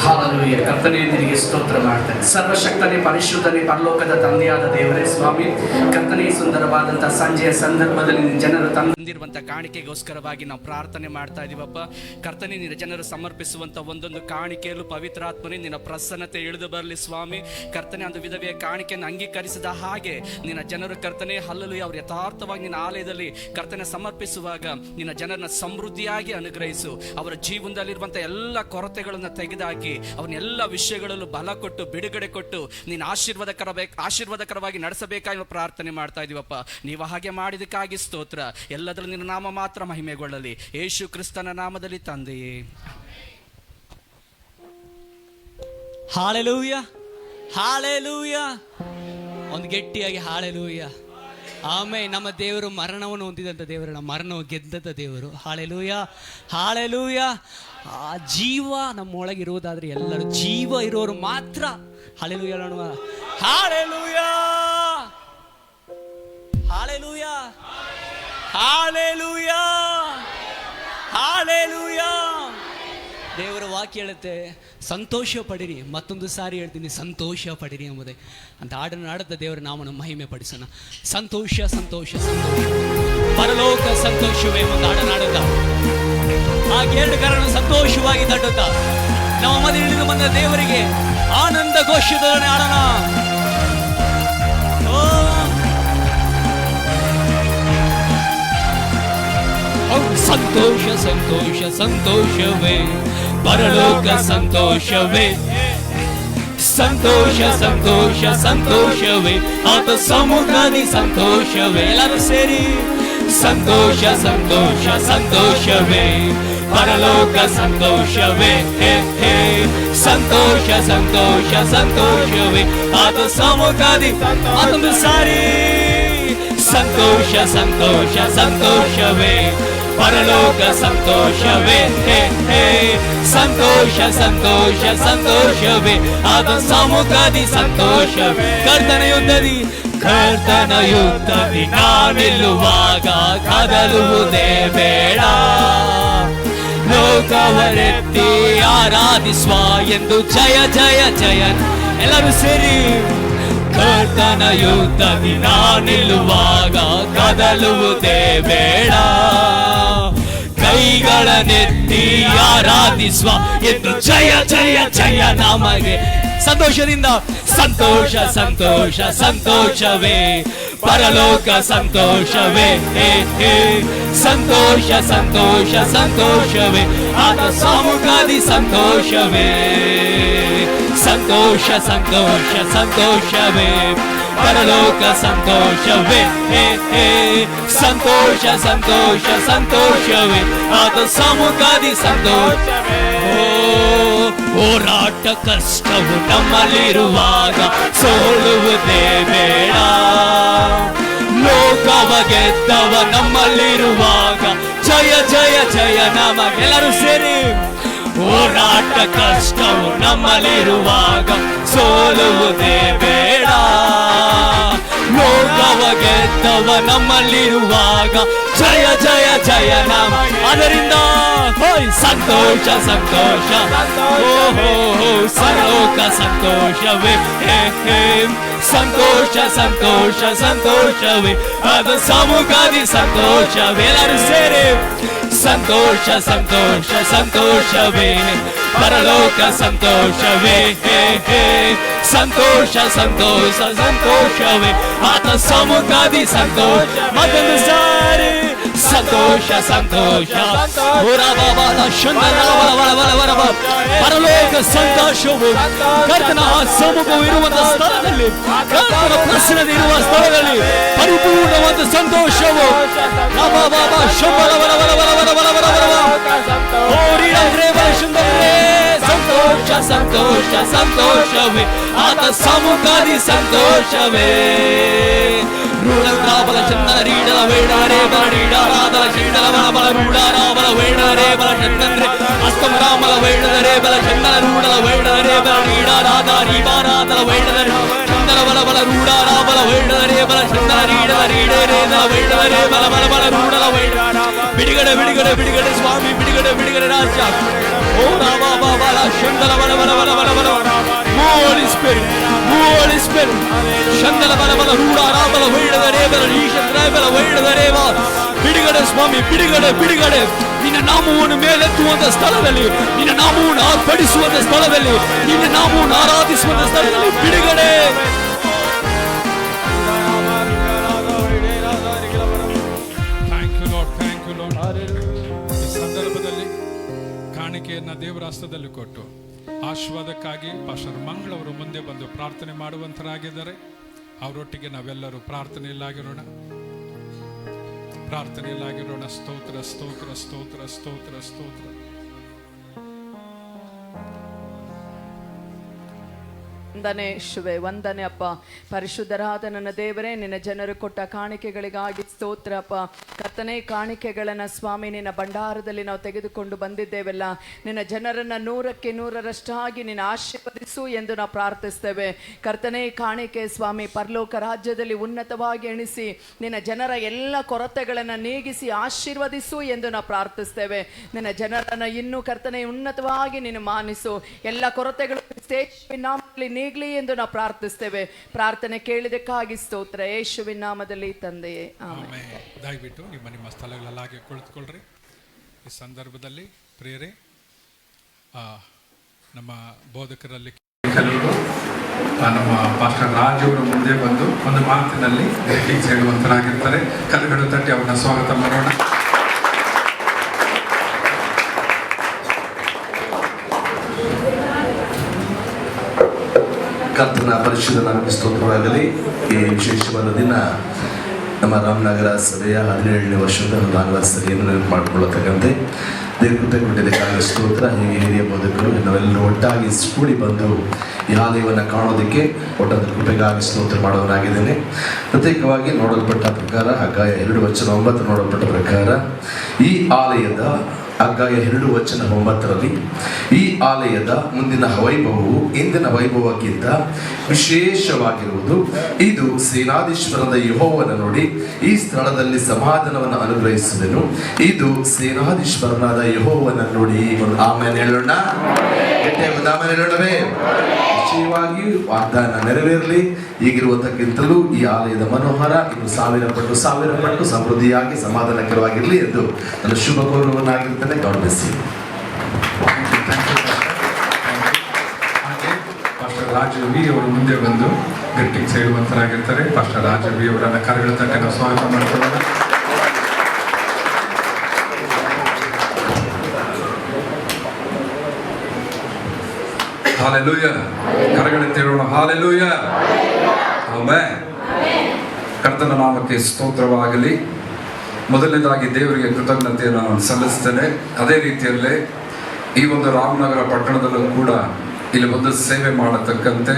Speaker 6: ಹಾಲೆಲೂಯಾ. ಕರ್ತನೇ, ನಿನಗೆ ಸ್ತೋತ್ರ ಮಾಡ್ತೇನೆ. ಸರ್ವಶಕ್ತನೇ, ಪರಿಶುದ್ಧನೇ, ಪರಲೋಕದ ತಂದೆಯಾದ ದೇವರೇ ಸ್ವಾಮಿ, ಕರ್ತನೇ, ಸುಂದರವಾದಂಥ ಸಂಜೆಯ ಸಂದರ್ಭದಲ್ಲಿ ಜನರು ತಂದಿರುವಂಥ ಕಾಣಿಕೆಗೋಸ್ಕರವಾಗಿ ನಾವು ಪ್ರಾರ್ಥನೆ ಮಾಡ್ತಾ ಇದೀವಪ್ಪ. ಕರ್ತನೇ, ನಿನ್ನ ಜನರು ಸಮರ್ಪಿಸುವಂಥ ಒಂದೊಂದು ಕಾಣಿಕೆಯಲ್ಲೂ ಪವಿತ್ರಾತ್ಮನೇ ನಿನ್ನ ಪ್ರಸನ್ನತೆ ಇಳಿದು ಬರಲಿ ಸ್ವಾಮಿ. ಕರ್ತನೇ, ಒಂದು ವಿಧವೆಯ ಕಾಣಿಕೆಯನ್ನು ಅಂಗೀಕರಿಸಿದ ಹಾಗೆ ನಿನ್ನ ಜನರು ಕರ್ತನೇ ಹಲ್ಲಲು ಅವರು ಯಥಾರ್ಥವಾಗಿ ನಿನ್ನ ಆಲಯದಲ್ಲಿ ಕರ್ತನೆ ಸಮರ್ಪಿಸುವಾಗ ನಿನ್ನ ಜನರನ್ನ ಸಮೃದ್ಧಿಯಾಗಿ ಅನುಗ್ರಹಿಸು. ಅವರ ಜೀವನದಲ್ಲಿರುವಂಥ ಎಲ್ಲ ಕೊರತೆಗಳನ್ನು ತೆಗೆದುಹಾಕಿ ಅವನ್ನೆಲ್ಲ ವಿಷಯಗಳಲ್ಲೂ ಬಲ ಕೊಟ್ಟು ಬಿಡುಗಡೆ ಕೊಟ್ಟು ನೀನು ಆಶೀರ್ವಾದಕರವಾಗಿ ನಡೆಸಬೇಕಾಗಿ ಪ್ರಾರ್ಥನೆ ಮಾಡ್ತಾ ಇದೀವಪ್ಪ. ನೀವು ಹಾಗೆ ಮಾಡಿದಕ್ಕಾಗಿ ಸ್ತೋತ್ರ. ಎಲ್ಲದರಲ್ಲೂ ನಿನ್ನ ನಾಮ ಮಾತ್ರ ಮಹಿಮೆಗೊಳ್ಳಲಿ. ಯೇಸು ಕ್ರಿಸ್ತನ ನಾಮದಲ್ಲಿ ತಂದೆಯೇ.
Speaker 3: Hallelujah, hallelujah. ಒಂದು ಗಟ್ಟಿಯಾಗಿ ಹಾಲೆಲೂಯಾ. ಆಮೇಲೆ ನಮ್ಮ ದೇವರು ಮರಣವನ್ನು ಹೊಂದಿದಂಥ ದೇವರು, ನಮ್ಮ ಮರಣವು ಗೆದ್ದಂಥ ದೇವರು. Hallelujah, hallelujah. ಆ ಜೀವ ನಮ್ಮೊಳಗಿರುವುದಾದ್ರೆ ಎಲ್ಲರೂ ಜೀವ ಇರೋರು ಮಾತ್ರ ಹಾಲೆಲೂಯಾ ನೋಡುವ. Hallelujah, hallelujah, hallelujah, hallelujah. ದೇವರ ವಾಕ್ಯ ಹೇಳುತ್ತೆ, ಸಂತೋಷ ಪಡಿರಿ. ಮತ್ತೊಂದು ಸಾರಿ ಹೇಳ್ತೀನಿ, ಸಂತೋಷ ಪಡಿರಿ ಎಂಬುದೇ ಅಂತ ಹಾಡನ್ನು ಹಾಡುತ್ತಾ ದೇವರ ನಾಮವನ್ನು ಮಹಿಮೆ ಪಡಿಸೋಣ. ಸಂತೋಷ, ಸಂತೋಷ, ಸಂತೋಷ, ಪರಲೋಕ ಸಂತೋಷವೇ ಒಂದು ಹಾಡನ್ನು ಹಾಡುತ್ತಾ ಆ ಎರಡು ಕಾರಣ ಸಂತೋಷವಾಗಿ ತಟ್ಟುತ್ತಾ ನಮ್ಮ ಮನೆಯಲ್ಲಿ ಬಂದ ದೇವರಿಗೆ ಆನಂದ ಘೋಷದೊಡನೆ ಹಾಡೋಣ. ಸಂತೋಷ, ಸಂತೋಷ, ಸಂತೋಷವೇ ಪರಲೋಕ ಸಂತೋಷವೇ. ಸಂತೋಷ, ಸಂತೋಷ, ಸಂತೋಷವೇ ಆತ ಸಮ್ಮುಖದಿ ಸಂತೋಷವೇ. ಎಲ್ಲರೂ ಸೇರಿ ಸಂತೋಷ, ಸಂತೋಷ, ಸಂತೋಷವೇ ಪರಲೋಕ ಸಂತೋಷವೇ. ಸಂತೋಷ, ಸಂತೋಷ, ಸಂತೋಷವೇ ಆತ ಸಮ್ಮುಖದಿ. ಮತ್ತೊಂದು ಸಾರಿ ಸಂತೋಷ, ಸಂತೋಷ, ಸಂತೋಷವೇ ಪರಲೋಕ ಸಂತೋಷವೇ. ಸಂತೋಷ, ಸಂತೋಷ, ಸಂತೋಷವೇ ಆತ ಸಮ್ಮುಖದಿ ಸಂತೋಷವೇ. ಕರ್ತನ ಯುದ್ಧದಿ ನಾನಿಲ್ಲುವಾಗ ಕದಲುವುದೇ ಬೇಡ. ಲೋಕವರೆತ್ತಿ ಆರಾಧಿಸುವ ಎಂದು ಜಯ ಜಯ ಜಯ. ಎಲ್ಲರೂ ಸೇರಿ ಕರ್ತನ ಯುದ್ಧದಿ ನಾನಿಲ್ಲುವಾಗ ಕದಲುವುದೇ ಬೇಡ. ಕೈಗಳನ್ನೆತ್ತಿ ಆರಾಧಿಸುವ ಎಂದು ಜಯ ಜಯ ಜಯ ನಮಗೆ. ಸಂತೋಷದಿಂದ ಸಂತೋಷ, ಸಂತೋಷ, ಸಂತೋಷವೇ ಪರಲೋಕ ಸಂತೋಷವೇ. ಸಂತೋಷ, ಸಂತೋಷ, ಸಂತೋಷವೇ ಆತ ಸಮ್ಮುಖದಿ ಸಂತೋಷವೇ. ಸಂತೋಷ, ಸಂತೋಷ, ಸಂತೋಷವೇ ಪರಲೋಕ ಸಂತೋಷವೇ. ಸಂತೋಷ, ಸಂತೋಷ, ಸಂತೋಷವೇ ಆತ ಸಮ್ಮುಖದಿ ಸಂತೋಷವೇ. ಹೋರಾಟ ಕಷ್ಟವು ನಮ್ಮಲ್ಲಿರುವಾಗ ಸೋಲುವುದೇ ಬೇಡ. ಲೋಕವ ಗೆದ್ದವ ನಮ್ಮಲ್ಲಿರುವಾಗ ಜಯ ಜಯ ಜಯ ನಮಗೆಲ್ಲರೂ ಸೇರಿ. ಹೋರಾಟ ಕಷ್ಟವು ನಮ್ಮಲ್ಲಿರುವಾಗ ಸೋಲುವುದೇ ಬೇಡ. ಲೋಕವ ಗೆದ್ದವ ನಮ್ಮಲ್ಲಿರುವಾಗ ಜಯ ಜಯ ಜಯ ನಮ. ಅದರಿಂದ ಸಂತೋಷ ಸಂತೋಷ ಓಹೋ ಸರೋಕ ಸಂತೋಷವೇ ಸಂತೋಷ ಸಂತೋಷ ಸಂತೋಷವೇ ಅದು ಸಮುಖದಿ ಸಂತೋಷವೇ. ಎಲ್ಲರೂ ಸೇರಿ ಸಂತೋಷ ಸಂತೋಷ ಸಂತೋಷವೇ ಪರಲೋಕ ಸಂತೋಷವೇ ಸಂತೋಷ ಸಂತೋಷ ಸಂತೋಷವೇ ಆತ ಸಮ್ಮುಖದಿ ಸಂತೋಷ. ಮತ್ತೊಂದು ಸಾರಿ ಸಂತೋಷ ಸಂತೋಷ ಪರಲೋಕ ಸಂತೋಷವು ಕರ್ತನ ಸಮ್ಮುಖವು ಇರುವಂತಹ ಸ್ಥಳದಲ್ಲಿ, ಕರ್ತನ ಪ್ರಸನ್ನತೆ ಇರುವ ಸ್ಥಳದಲ್ಲಿ ಪರಿಪೂರ್ಣವಾದ ಸಂತೋಷವು ಸಂತೋಷ ಸಂತೋಷ ಸಂತೋಷವೇ ಆತ ಸಮ್ಮುಖದಿ ಸಂತೋಷವೇ. ರೂಢರಾಬಲ ಚಂದನ ರೀಡಲ ವೇಡಾರೇ ಬಲ ನೀಡಾರಾದಲ ಚಂದನ ಬಲ ಬಲ ರೂಢಾರಾಬಲ ವೇಡಾರೇ ಬಲ ಚಂದನ್ರೆ ಅಸ್ತಮ ರಾಮಲ ವೇಡದರೆ ಬಲ ಚಂದನ ರೂಢಲ ವೇಡದರೆ ಬಲ ನೀಡಾರಾದ ರೀಬಾರಾದಲ ವೇಡದರೆ ಚಂದನ ಬಲ ಬಲ ರೂಢಾರಾಬಲ ವೇಡದರೆ ಬಲ ಚಂದನ ರೀಡಲ ರೀಡರೇ ವೇಡದರೆ ಬಲ ಬಲ ಬಲ ರೂಢಲ ವೇಡ. ಬಿಡುಗಡೆ ಬಿಡುಗಡೆ ಬಿಡುಗಡೆ ಸ್ವಾಮಿ, ಬಿಡುಗಡೆ ಬಿಡುಗಡೆ ರಾಜ್ಯ. ಓ ರಾಮ ಬಾಬಾ ಚಂದನ ಬಲ ಬಲ ಬಲ ಬಲ ಬಲ Holy Spirit, Holy Spirit. ಚಂದನ ಬಲ ಬಲ ರೂಢಾರಾಬಲ ವೇಡದರೆ ಬಲ ಈಶಂದ್ರ ಬಲ ವೇಡದರೆ ಬಾ. ಬಿಡುಗಡೆ ಸ್ವಾಮಿ, ಬಿಡುಗಡೆ ಬಿಡುಗಡೆ. ನಿನ್ನ ನಾಮವನ್ನು ಮೇಲೆತ್ತುವಂತ ಸ್ಥಳದಲ್ಲಿ, ನಿನ್ನ ನಾಮವನ್ನು ಆರ್ಪಡಿಸುವಂತ ಸ್ಥಳದಲ್ಲಿ, ನಿನ್ನ ನಾಮವನ್ನು ಆರಾಧಿಸುವಂತ ಸ್ಥಳದಲ್ಲಿ ಬಿಡುಗಡೆ.
Speaker 1: Thank you Lord. ಈ ಸಂದರ್ಭದಲ್ಲಿ ಕಾಣಿಕೆಯನ್ನ ದೇವರ ಹಸ್ತದಲ್ಲಿ ಕೊಟ್ಟು ಆಶೀರ್ವಾದಕ್ಕಾಗಿ ಪಾಸ್ಟರ್ ಮಂಗಳವರು ಮುಂದೆ ಬಂದು ಪ್ರಾರ್ಥನೆ ಮಾಡುವಂತರಾಗಿದ್ದಾರೆ. ಅವರೊಟ್ಟಿಗೆ ನಾವೆಲ್ಲರೂ ಪ್ರಾರ್ಥನೆಯಲ್ಲಾಗಿರೋಣ. ಸ್ತೋತ್ರ ಸ್ತೋತ್ರ ಸ್ತೋತ್ರ ಸ್ತೋತ್ರ ಸ್ತೋತ್ರ.
Speaker 7: ವಂದನೆ ಯೇಸುವೆ, ವಂದನೆ ಅಪ್ಪ. ಪರಿಶುದ್ಧರಾದ ನನ್ನ ದೇವರೇ, ನಿನ್ನ ಜನರು ಕೊಟ್ಟ ಕಾಣಿಕೆಗಳಿಗಾಗಿ ಸ್ತೋತ್ರ ಅಪ್ಪ. ಕರ್ತನೇ, ಕಾಣಿಕೆಗಳನ್ನು ಸ್ವಾಮಿ ನಿನ್ನ ಭಂಡಾರದಲ್ಲಿ ನಾವು ತೆಗೆದುಕೊಂಡು ಬಂದಿದ್ದೇವೆಲ್ಲ, ನಿನ್ನ ಜನರನ್ನ 100ಕ್ಕೆ 100ರಷ್ಟಾಗಿ ನಿನ್ನ ಆಶೀರ್ವದಿಸು ಎಂದು ನಾವು ಪ್ರಾರ್ಥಿಸ್ತೇವೆ. ಕರ್ತನೇ, ಕಾಣಿಕೆ ಸ್ವಾಮಿ ಪರಲೋಕ ರಾಜ್ಯದಲ್ಲಿ ಉನ್ನತವಾಗಿ ಎಣಿಸಿ ನಿನ್ನ ಜನರ ಎಲ್ಲ ಕೊರತೆಗಳನ್ನು ನೀಗಿಸಿ ಆಶೀರ್ವದಿಸು ಎಂದು ನಾವು ಪ್ರಾರ್ಥಿಸ್ತೇವೆ. ನಿನ್ನ ಜನರನ್ನು ಇನ್ನೂ ಕರ್ತನೆ ಉನ್ನತವಾಗಿ ನೀನು ಮಾನಿಸು, ಎಲ್ಲ ಕೊರತೆಗಳು ನಾಮದಲ್ಲಿ ನೀಗಲಿ ಎಂದು ನಾವು ಪ್ರಾರ್ಥಿಸ್ತೇವೆ. ಪ್ರಾರ್ಥನೆ ಕೇಳಿದಕ್ಕಾಗಿ ಸ್ತೋತ್ರ, ಯೇಸುವಿನ ನಾಮದಲ್ಲಿ ತಂದೆಯೇ, ಆಮೆನ್.
Speaker 1: ದಯವಿಟ್ಟು ನಿಮ್ಮ ಸ್ಥಳಗಳಲ್ಲಾಗಿ ಕುಳಿತುಕೊಳ್ಳ್ರಿ. ಈ ಸಂದರ್ಭದಲ್ಲಿ ಪ್ರಿಯರೇ, ನಮ್ಮ ಬೋಧಕರಲ್ಲಿ ಕೆಲವರು ನಮ್ಮ ಪಾಸ್ಟರ್ ರಾಜ್ ಅವರು ಮುಂದೆ ಬಂದು ಒಂದು ಮಾತಿನಲ್ಲಿ ಗ್ರೀಟಿಂಗ್ಸ್ ಹೇಳುವಂತರಾಗಿರ್ತಾರೆ. ಕರುಗಳು ತಟ್ಟಿ ಅವ್ರನ್ನ ಸ್ವಾಗತ ಮಾಡೋಣ.
Speaker 8: ಕರ್ತನ ಪರಿಶುದ್ಧ ನಾಮಕ್ಕೆ ಸ್ತೋತ್ರವಾಗಲಿ. ಈ ವಿಶೇಷವಾದ ದಿನ ನಮ್ಮ ರಾಮನಗರ ಸಭೆಯ 17ನೇ ವರ್ಷದ ಒಂದು ಆನಿವರ್ಸರಿಯನ್ನು ನೆನಪು ಮಾಡಿಕೊಳ್ಳತಕ್ಕಂತೆ ದೇವ್ರ ಕೃಪೆ ಕೊಟ್ಟಿದ್ದಕ್ಕಾಗಿ ಸ್ತೋತ್ರ. ಹೀಗೆ ಹಿರಿಯ ಬೋಧಕರು ನಾವೆಲ್ಲರೂ ಒಟ್ಟಾಗಿ ಕೂಡಿ ಬಂದು ಈ ಆಲಯವನ್ನು ಕಾಣೋದಕ್ಕೆ ಒಟ್ಟಾದ ಕೃಪೆಗಾಗಿ ಸ್ತೋತ್ರ ಮಾಡೋನಾಗಿದ್ದೇನೆ. ಪ್ರತ್ಯೇಕವಾಗಿ ನೋಡಲ್ಪಟ್ಟ ಪ್ರಕಾರ ಅಗ್ಗಾಯ 2:9 ನೋಡಲ್ಪಟ್ಟ ಪ್ರಕಾರ ಈ ಆಲಯದ ಅಗ್ಗಾಯ 2:9 ಈ ಆಲಯದ ಮುಂದಿನ ವೈಭವವು ಇಂದಿನ ವೈಭವಕ್ಕಿಂತ ವಿಶೇಷವಾಗಿರುವುದು. ಇದು ಸೇನಾಧೀಶ್ವರದ ಯೆಹೋವನ ನೋಡಿ ಈ ಸ್ಥಳದಲ್ಲಿ ಸಮಾಧಾನವನ್ನು ಅನುಗ್ರಹಿಸುವೆನು. ಇದು ಸೇನಾಧೀಶ್ವರನಾದ ಯೆಹೋವನ ನೋಡಿ. ಆಮೆನ್ ಹೇಳೋಣ. ಆಮೆನ್ ಹೇಳೋಣವೇ. ನಿಶ್ಚಯವಾಗಿ ವಾಗ್ದಾನ ನೆರವೇರಲಿ. ಈಗಿರುವುದಕ್ಕಿಂತಲೂ ಈ ಆಲಯದ ಮನೋಹರ ಇನ್ನು 1000 ಪಟ್ಟು ಸಮೃದ್ಧಿಯಾಗಿ ಸಮಾಧಾನಕರವಾಗಿರಲಿ ಎಂದು ನನ್ನ ಶುಭ ಕೋರುವನಾಗಿರ್ತೇನೆ. God bless you.
Speaker 1: ಹಾಗೆ ಪಾಸ್ಟರ್ ರಾಜು ವಿ ಅವರು ಮುಂದೆ ಬಂದು ಗ್ರೀಟಿಂಗ್ಸ್ ಹೇಳುವಂತರಾಗಿರ್ತಾರೆ. ಪಾಸ್ಟರ್ ರಾಜು ವಿ ಅವರನ್ನ ಕರೆಗಳ ತಟ್ಟೆ ನಾವು ಸ್ವಾಗತ ಮಾಡ್ಕೊಳ್ಳೋಣ. ಹಾಲೆಲೂಯ. ಕರಗಳೆತ್ತಿ ಹೇಳೋಣ, ಹಾಲೆಲೂಯ. ಆಮೆನ್. ಕರ್ತನ ನಾಮಕ್ಕೆ ಸ್ತೋತ್ರವಾಗಲಿ. ಮೊದಲನೇದಾಗಿ ದೇವರಿಗೆ ಕೃತಜ್ಞತೆಯನ್ನು ನಾನು ಸಲ್ಲಿಸ್ತೇನೆ. ಅದೇ ರೀತಿಯಲ್ಲೇ ಈ ಒಂದು ರಾಮನಗರ ಪಟ್ಟಣದಲ್ಲೂ ಕೂಡ ಇಲ್ಲಿ ಒಂದು ಸೇವೆ ಮಾಡತಕ್ಕಂತೆ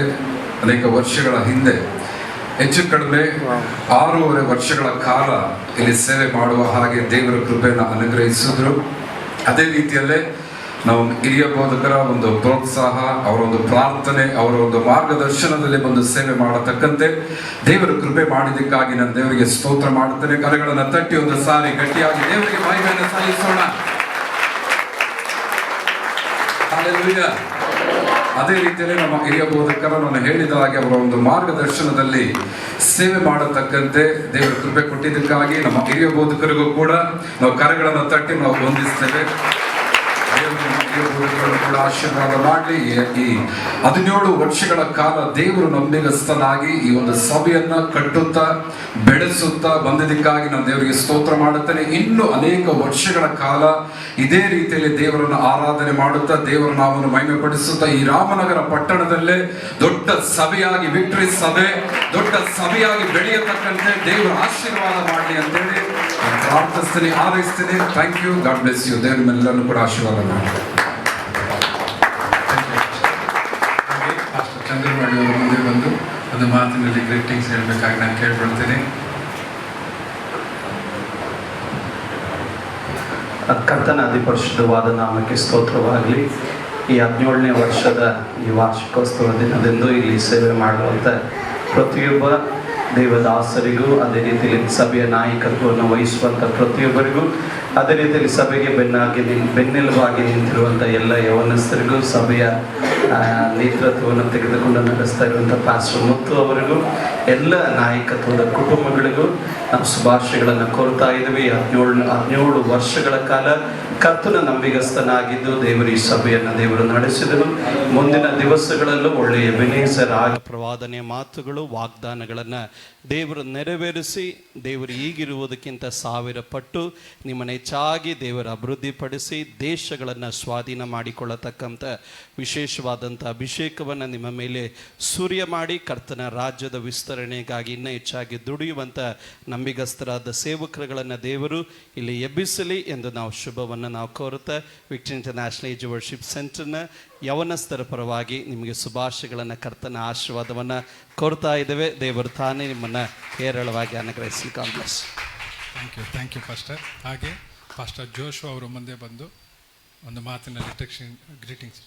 Speaker 1: ಅನೇಕ ವರ್ಷಗಳ ಹಿಂದೆ ಹೆಚ್ಚು ಕಡಿಮೆ 6.5 ವರ್ಷಗಳ ಕಾಲ ಇಲ್ಲಿ ಸೇವೆ ಮಾಡುವ ಹಾಗೆ ದೇವರ ಕೃಪೆಯನ್ನು ಅನುಗ್ರಹಿಸಿದ್ರು. ಅದೇ ರೀತಿಯಲ್ಲೇ ನಾವು ಹಿರಿಯ ಬೋಧಕರ ಒಂದು ಪ್ರೋತ್ಸಾಹ, ಅವರ ಒಂದು ಪ್ರಾರ್ಥನೆ, ಅವರ ಒಂದು ಮಾರ್ಗದರ್ಶನದಲ್ಲಿ ಒಂದು ಸೇವೆ ಮಾಡತಕ್ಕಂತೆ ದೇವರು ಕೃಪೆ ಮಾಡಿದ್ದಕ್ಕಾಗಿ ನಾನು ದೇವರಿಗೆ ಸ್ತೋತ್ರ ಮಾಡುತ್ತೇನೆ. ಕರೆಗಳನ್ನು ತಟ್ಟಿ ಒಂದು ಸಾರಿ ಗಟ್ಟಿಯಾಗಿ ದೇವರಿಗೆ ಮಹಿಮೆಯನ್ನು ಸಲ್ಲಿಸೋಣ. ಹಾಲೆಲೂಯಾ. ಅದೇ ರೀತಿಯಲ್ಲಿ ನಮ್ಮ ಹಿರಿಯ ಬೋಧಕರು ನಾನು ಹೇಳಿದ ಹಾಗೆ ಅವರ ಒಂದು ಮಾರ್ಗದರ್ಶನದಲ್ಲಿ ಸೇವೆ ಮಾಡತಕ್ಕಂತೆ ದೇವರ ಕೃಪೆ ಕೊಟ್ಟಿದ್ದಕ್ಕಾಗಿ ನಮ್ಮ ಹಿರಿಯ ಬೋಧಕರಿಗೂ ಕೂಡ ನಾವು ಕರೆಗಳನ್ನು ತಟ್ಟಿ ನಾವು ವಂದಿಸ್ತೇವೆ. ದೇವರು ಕೂಡ ಆಶೀರ್ವಾದ ಮಾಡಲಿ. ಈ 17 ವರ್ಷಗಳ ಕಾಲ ದೇವರು ನಂಬಿಗಸ್ತನಾಗಿ ಈ ಒಂದು ಸಭೆಯನ್ನ ಕಟ್ಟುತ್ತಾ ಬೆಳೆಸುತ್ತಾ ಬಂದಿದ್ದಕ್ಕಾಗಿ ನಾನು ದೇವರಿಗೆ ಸ್ತೋತ್ರ ಮಾಡುತ್ತೇನೆ. ಇನ್ನು ಅನೇಕ ವರ್ಷಗಳ ಕಾಲ ಇದೇ ರೀತಿಯಲ್ಲಿ ದೇವರನ್ನು ಆರಾಧನೆ ಮಾಡುತ್ತಾ ದೇವರ ನಾಮವನ್ನು ಮಹಿಮೆಪಡಿಸುತ್ತಾ ಈ ರಾಮನಗರ ಪಟ್ಟಣದಲ್ಲೇ ದೊಡ್ಡ ಸಭೆಯಾಗಿ, ವಿಕ್ಟರಿ ಸಭೆ ದೊಡ್ಡ ಸಭೆಯಾಗಿ ಬೆಳೆಯತಕ್ಕಂತೆ ದೇವರ ಆಶೀರ್ವಾದ ಮಾಡಲಿ ಅಂತೇಳಿ ಪ್ರಾರ್ಥಿಸ್ತೇನೆ, ಹಾರೈಸ್ತೇನೆ. Thank you. God bless you. ದೇವರ ಮೇಲೆಲ್ಲರೂ ಕೂಡ ಆಶೀರ್ವಾದ ಮಾಡಿ. ಚಂದ್ರಮಾಡಿ ಅವರು ಮುಂದೆ ಬಂದು ಒಂದು ಮಾತಿನಲ್ಲಿ ಗ್ರೀಟಿಂಗ್ಸ್ ಹೇಳಬೇಕಾಗಿ ನಾನು ಕೇಳ್ಕೊಳ್ತೇನೆ.
Speaker 6: ಕರ್ತನ ಅತಿ ಪರಿಶುದ್ಧವಾದ ನಾಮಕ್ಕೆ ಸ್ತೋತ್ರವಾಗಲಿ. ಈ 17ನೇ ವರ್ಷದ ಈ ವಾರ್ಷಿಕೋತ್ಸವ ದಿನದಂದು ಇಲ್ಲಿ ಸೇವೆ ಮಾಡುವಂಥ ಪ್ರತಿಯೊಬ್ಬ ದೇವದಾಸರಿಗೂ, ಅದೇ ರೀತಿಯಲ್ಲಿ ಸಭೆಯ ನಾಯಕತ್ವವನ್ನು ವಹಿಸುವಂಥ ಪ್ರತಿಯೊಬ್ಬರಿಗೂ, ಅದೇ ರೀತಿಯಲ್ಲಿ ಸಭೆಗೆ ಬೆನ್ನೆಲುಬಾಗಿ ನಿಂತಿರುವಂಥ ಎಲ್ಲ ಯವನಸ್ಥರಿಗೂ, ಸಭೆಯ ನೇತೃತ್ವವನ್ನು ತೆಗೆದುಕೊಂಡು ನಡೆಸ್ತಾ ಇರುವಂಥ ಪಾಸ್ಟರ್ ಮುತ್ತು ಅವರಿಗೂ, ಎಲ್ಲ ನಾಯಕತ್ವದ ಕುಟುಂಬಗಳಿಗೂ ನಾವು ಶುಭಾಶಯಗಳನ್ನು ಕೋರ್ತಾ ಇದ್ದೀವಿ. 17 ವರ್ಷಗಳ ಕಾಲ ಕರ್ತನ ನಂಬಿಗಸ್ತನಾಗಿದ್ದು ದೇವರು ಈ ಸಭೆಯನ್ನು ದೇವರು ನಡೆಸಿದನು. ಮುಂದಿನ ದಿವಸಗಳಲ್ಲೂ ಒಳ್ಳೆಯ ಬೆನೇಸರ್ ಆಗಿ
Speaker 2: ಪ್ರವಾದನೆಯ ಮಾತುಗಳು, ವಾಗ್ದಾನಗಳನ್ನು ದೇವರು ನೆರವೇರಿಸಿ ದೇವರು ಈಗಿರುವುದಕ್ಕಿಂತ 1000 ಪಟ್ಟು ನಿಮ್ಮನ್ನು ಹೆಚ್ಚಾಗಿ ದೇವರ ಅಭಿವೃದ್ಧಿಪಡಿಸಿ ದೇಶಗಳನ್ನು ಸ್ವಾಧೀನ ಮಾಡಿಕೊಳ್ಳತಕ್ಕಂಥ ವಿಶೇಷವಾದಂಥ ಅಭಿಷೇಕವನ್ನು ನಿಮ್ಮ ಮೇಲೆ ಸೂರ್ಯ ಮಾಡಿ ಕರ್ತನ ರಾಜ್ಯದ ವಿಸ್ತರಣೆಗಾಗಿ ಇನ್ನೂ ಹೆಚ್ಚಾಗಿ ದುಡಿಯುವಂಥ ನಂಬಿಗಸ್ತರಾದ ಸೇವಕರುಗಳನ್ನು ದೇವರು ಇಲ್ಲಿ ಎಬ್ಬಿಸಲಿ ಎಂದು ನಾವು ಶುಭವನ್ನು ನಾವು ಕೋರುತ್ತಾ ವಿಕ್ಟರಿ ಇಂಟರ್ನ್ಯಾಷನಲ್ ಏಜ್ ವರ್ಷಿಪ್ ಸೆಂಟರ್ನ ಯವನಸ್ಥರ ಪರವಾಗಿ ನಿಮಗೆ ಶುಭಾಶಯಗಳನ್ನು, ಕರ್ತನ ಆಶೀರ್ವಾದವನ್ನು ಕೋರ್ತಾ ಇದ್ದೇವೆ. ದೇವರು ತಾನೇ ನಿಮ್ಮನ್ನು ಹೇರಳವಾಗಿ ಅನುಗ್ರಹಿಸಲಿ. God bless.
Speaker 1: Thank you pastor. ಹಾಗೆ ಪಾಸ್ಟರ್ ಜೋಶು ಅವರು ಮುಂದೆ ಬಂದು ಒಂದು ಮಾತಿನಲ್ಲಿ ಗ್ರೀಟಿಂಗ್ಸ್.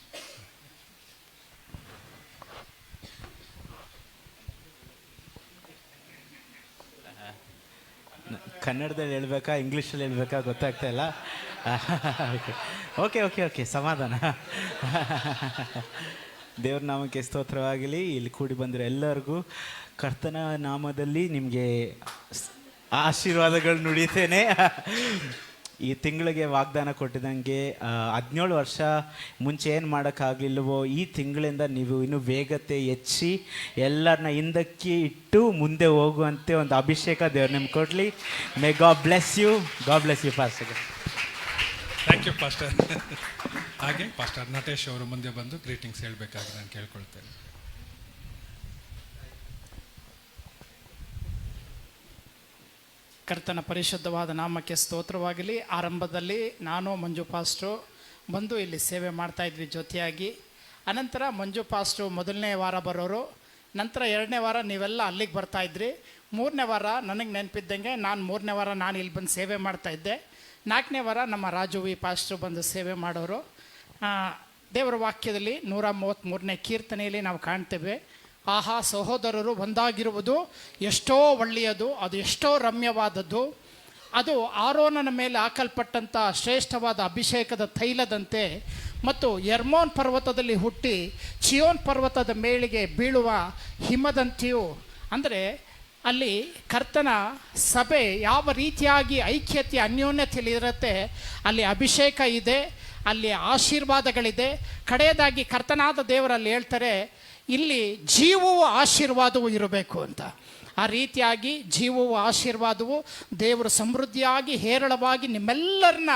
Speaker 9: ಕನ್ನಡದಲ್ಲಿ ಹೇಳ್ಬೇಕಾ ಇಂಗ್ಲೀಷಲ್ಲಿ ಹೇಳ್ಬೇಕಾ ಗೊತ್ತಾಗ್ತಾ ಇಲ್ಲ. ಓಕೆ ಸಮಾಧಾನ. ದೇವ್ರ ನಾಮಕ್ಕೆ ಸ್ತೋತ್ರವಾಗಲಿ. ಇಲ್ಲಿ ಕೂಡಿ ಬಂದಿರೋ ಎಲ್ಲರಿಗೂ ಕರ್ತನ ನಾಮದಲ್ಲಿ ನಿಮಗೆ ಆಶೀರ್ವಾದಗಳು ನುಡಿತೇನೆ. ಈ ತಿಂಗಳಿಗೆ ವಾಗ್ದಾನ ಕೊಟ್ಟಿದ್ದಂಗೆ 17 ವರ್ಷ ಮುಂಚೆ ಏನು ಮಾಡೋಕ್ಕಾಗಲಿಲ್ಲವೋ ಈ ತಿಂಗಳಿಂದ ನೀವು ಇನ್ನೂ ವೇಗತೆ ಹೆಚ್ಚಿ ಎಲ್ಲರನ್ನ ಹಿಂದಕ್ಕೆ ಇಟ್ಟು ಮುಂದೆ ಹೋಗುವಂತೆ ಒಂದು ಅಭಿಷೇಕ ದೇವ್ರು ನಿಮ್ಗೆ ಕೊಡಲಿ. May God bless you. God bless you pastor.
Speaker 1: Thank you pastor. ಹಾಗೆ ಪಾಸ್ಟರ್ ನಟೇಶ್ ಅವರು ಮುಂದೆ ಬಂದು ಗ್ರೀಟಿಂಗ್ಸ್ ಹೇಳಬೇಕಾಗಿ ನಾನು ಕೇಳ್ಕೊಳ್ತೇನೆ.
Speaker 10: ಕರ್ತನ ಪರಿಶುದ್ಧವಾದ ನಾಮಕ್ಕೆ ಸ್ತೋತ್ರವಾಗಲಿ. ಆರಂಭದಲ್ಲಿ ನಾನು ಮಂಜು ಪಾಸ್ಟ್ರು ಬಂದು ಇಲ್ಲಿ ಸೇವೆ ಮಾಡ್ತಾಯಿದ್ವಿ ಜೊತೆಯಾಗಿ. ಅನಂತರ ಮಂಜು ಪಾಸ್ಟ್ರು 1ನೇ ವಾರ ಬರೋರು, ನಂತರ 2ನೇ ವಾರ ನೀವೆಲ್ಲ ಅಲ್ಲಿಗೆ ಬರ್ತಾಯಿದ್ರಿ. 3ನೇ ವಾರ ನನಗೆ ನೆನಪಿದ್ದಂಗೆ ನಾನು 3ನೇ ವಾರ ನಾನು ಇಲ್ಲಿ ಬಂದು ಸೇವೆ ಮಾಡ್ತಾಯಿದ್ದೆ. 4ನೇ ವಾರ ನಮ್ಮ ರಾಜು ವಿ ಪಾಸ್ಟ್ರು ಬಂದು ಸೇವೆ ಮಾಡೋರು. ದೇವರ ವಾಕ್ಯದಲ್ಲಿ 133ನೇ ಕೀರ್ತನೆಯಲ್ಲಿ ನಾವು ಕಾಣ್ತೇವೆ, ಆಹಾ ಸಹೋದರರು ಒಂದಾಗಿರುವುದು ಎಷ್ಟೋ ಒಳ್ಳೆಯದು, ಅದು ಎಷ್ಟೋ ರಮ್ಯವಾದದ್ದು, ಅದು ಆರೋನನ ಮೇಲೆ ಹಾಕಲ್ಪಟ್ಟಂಥ ಶ್ರೇಷ್ಠವಾದ ಅಭಿಷೇಕದ ತೈಲದಂತೆ ಮತ್ತು ಎರ್ಮೋನ್ ಪರ್ವತದಲ್ಲಿ ಹುಟ್ಟಿ ಚಿಯೋನ್ ಪರ್ವತದ ಮೇಳಿಗೆ ಬೀಳುವ ಹಿಮದಂತೆಯೂ. ಅಂದರೆ ಅಲ್ಲಿ ಕರ್ತನ ಸಭೆ ಯಾವ ರೀತಿಯಾಗಿ ಐಕ್ಯತೆ ಅನ್ಯೋನ್ಯತೆಯಲ್ಲಿ ಇರುತ್ತೆ, ಅಲ್ಲಿ ಅಭಿಷೇಕ ಇದೆ, ಅಲ್ಲಿ ಆಶೀರ್ವಾದಗಳಿದೆ. ಕಡೆಯದಾಗಿ ಕರ್ತನಾದ ದೇವರಲ್ಲಿ ಹೇಳ್ತಾರೆ, ಇಲ್ಲಿ ಜೀವವು ಆಶೀರ್ವಾದವೂ ಇರಬೇಕು ಅಂತ. ಆ ರೀತಿಯಾಗಿ ಜೀವವು ಆಶೀರ್ವಾದವು ದೇವರು ಸಮೃದ್ಧಿಯಾಗಿ ಹೇರಳವಾಗಿ ನಿಮ್ಮೆಲ್ಲರನ್ನ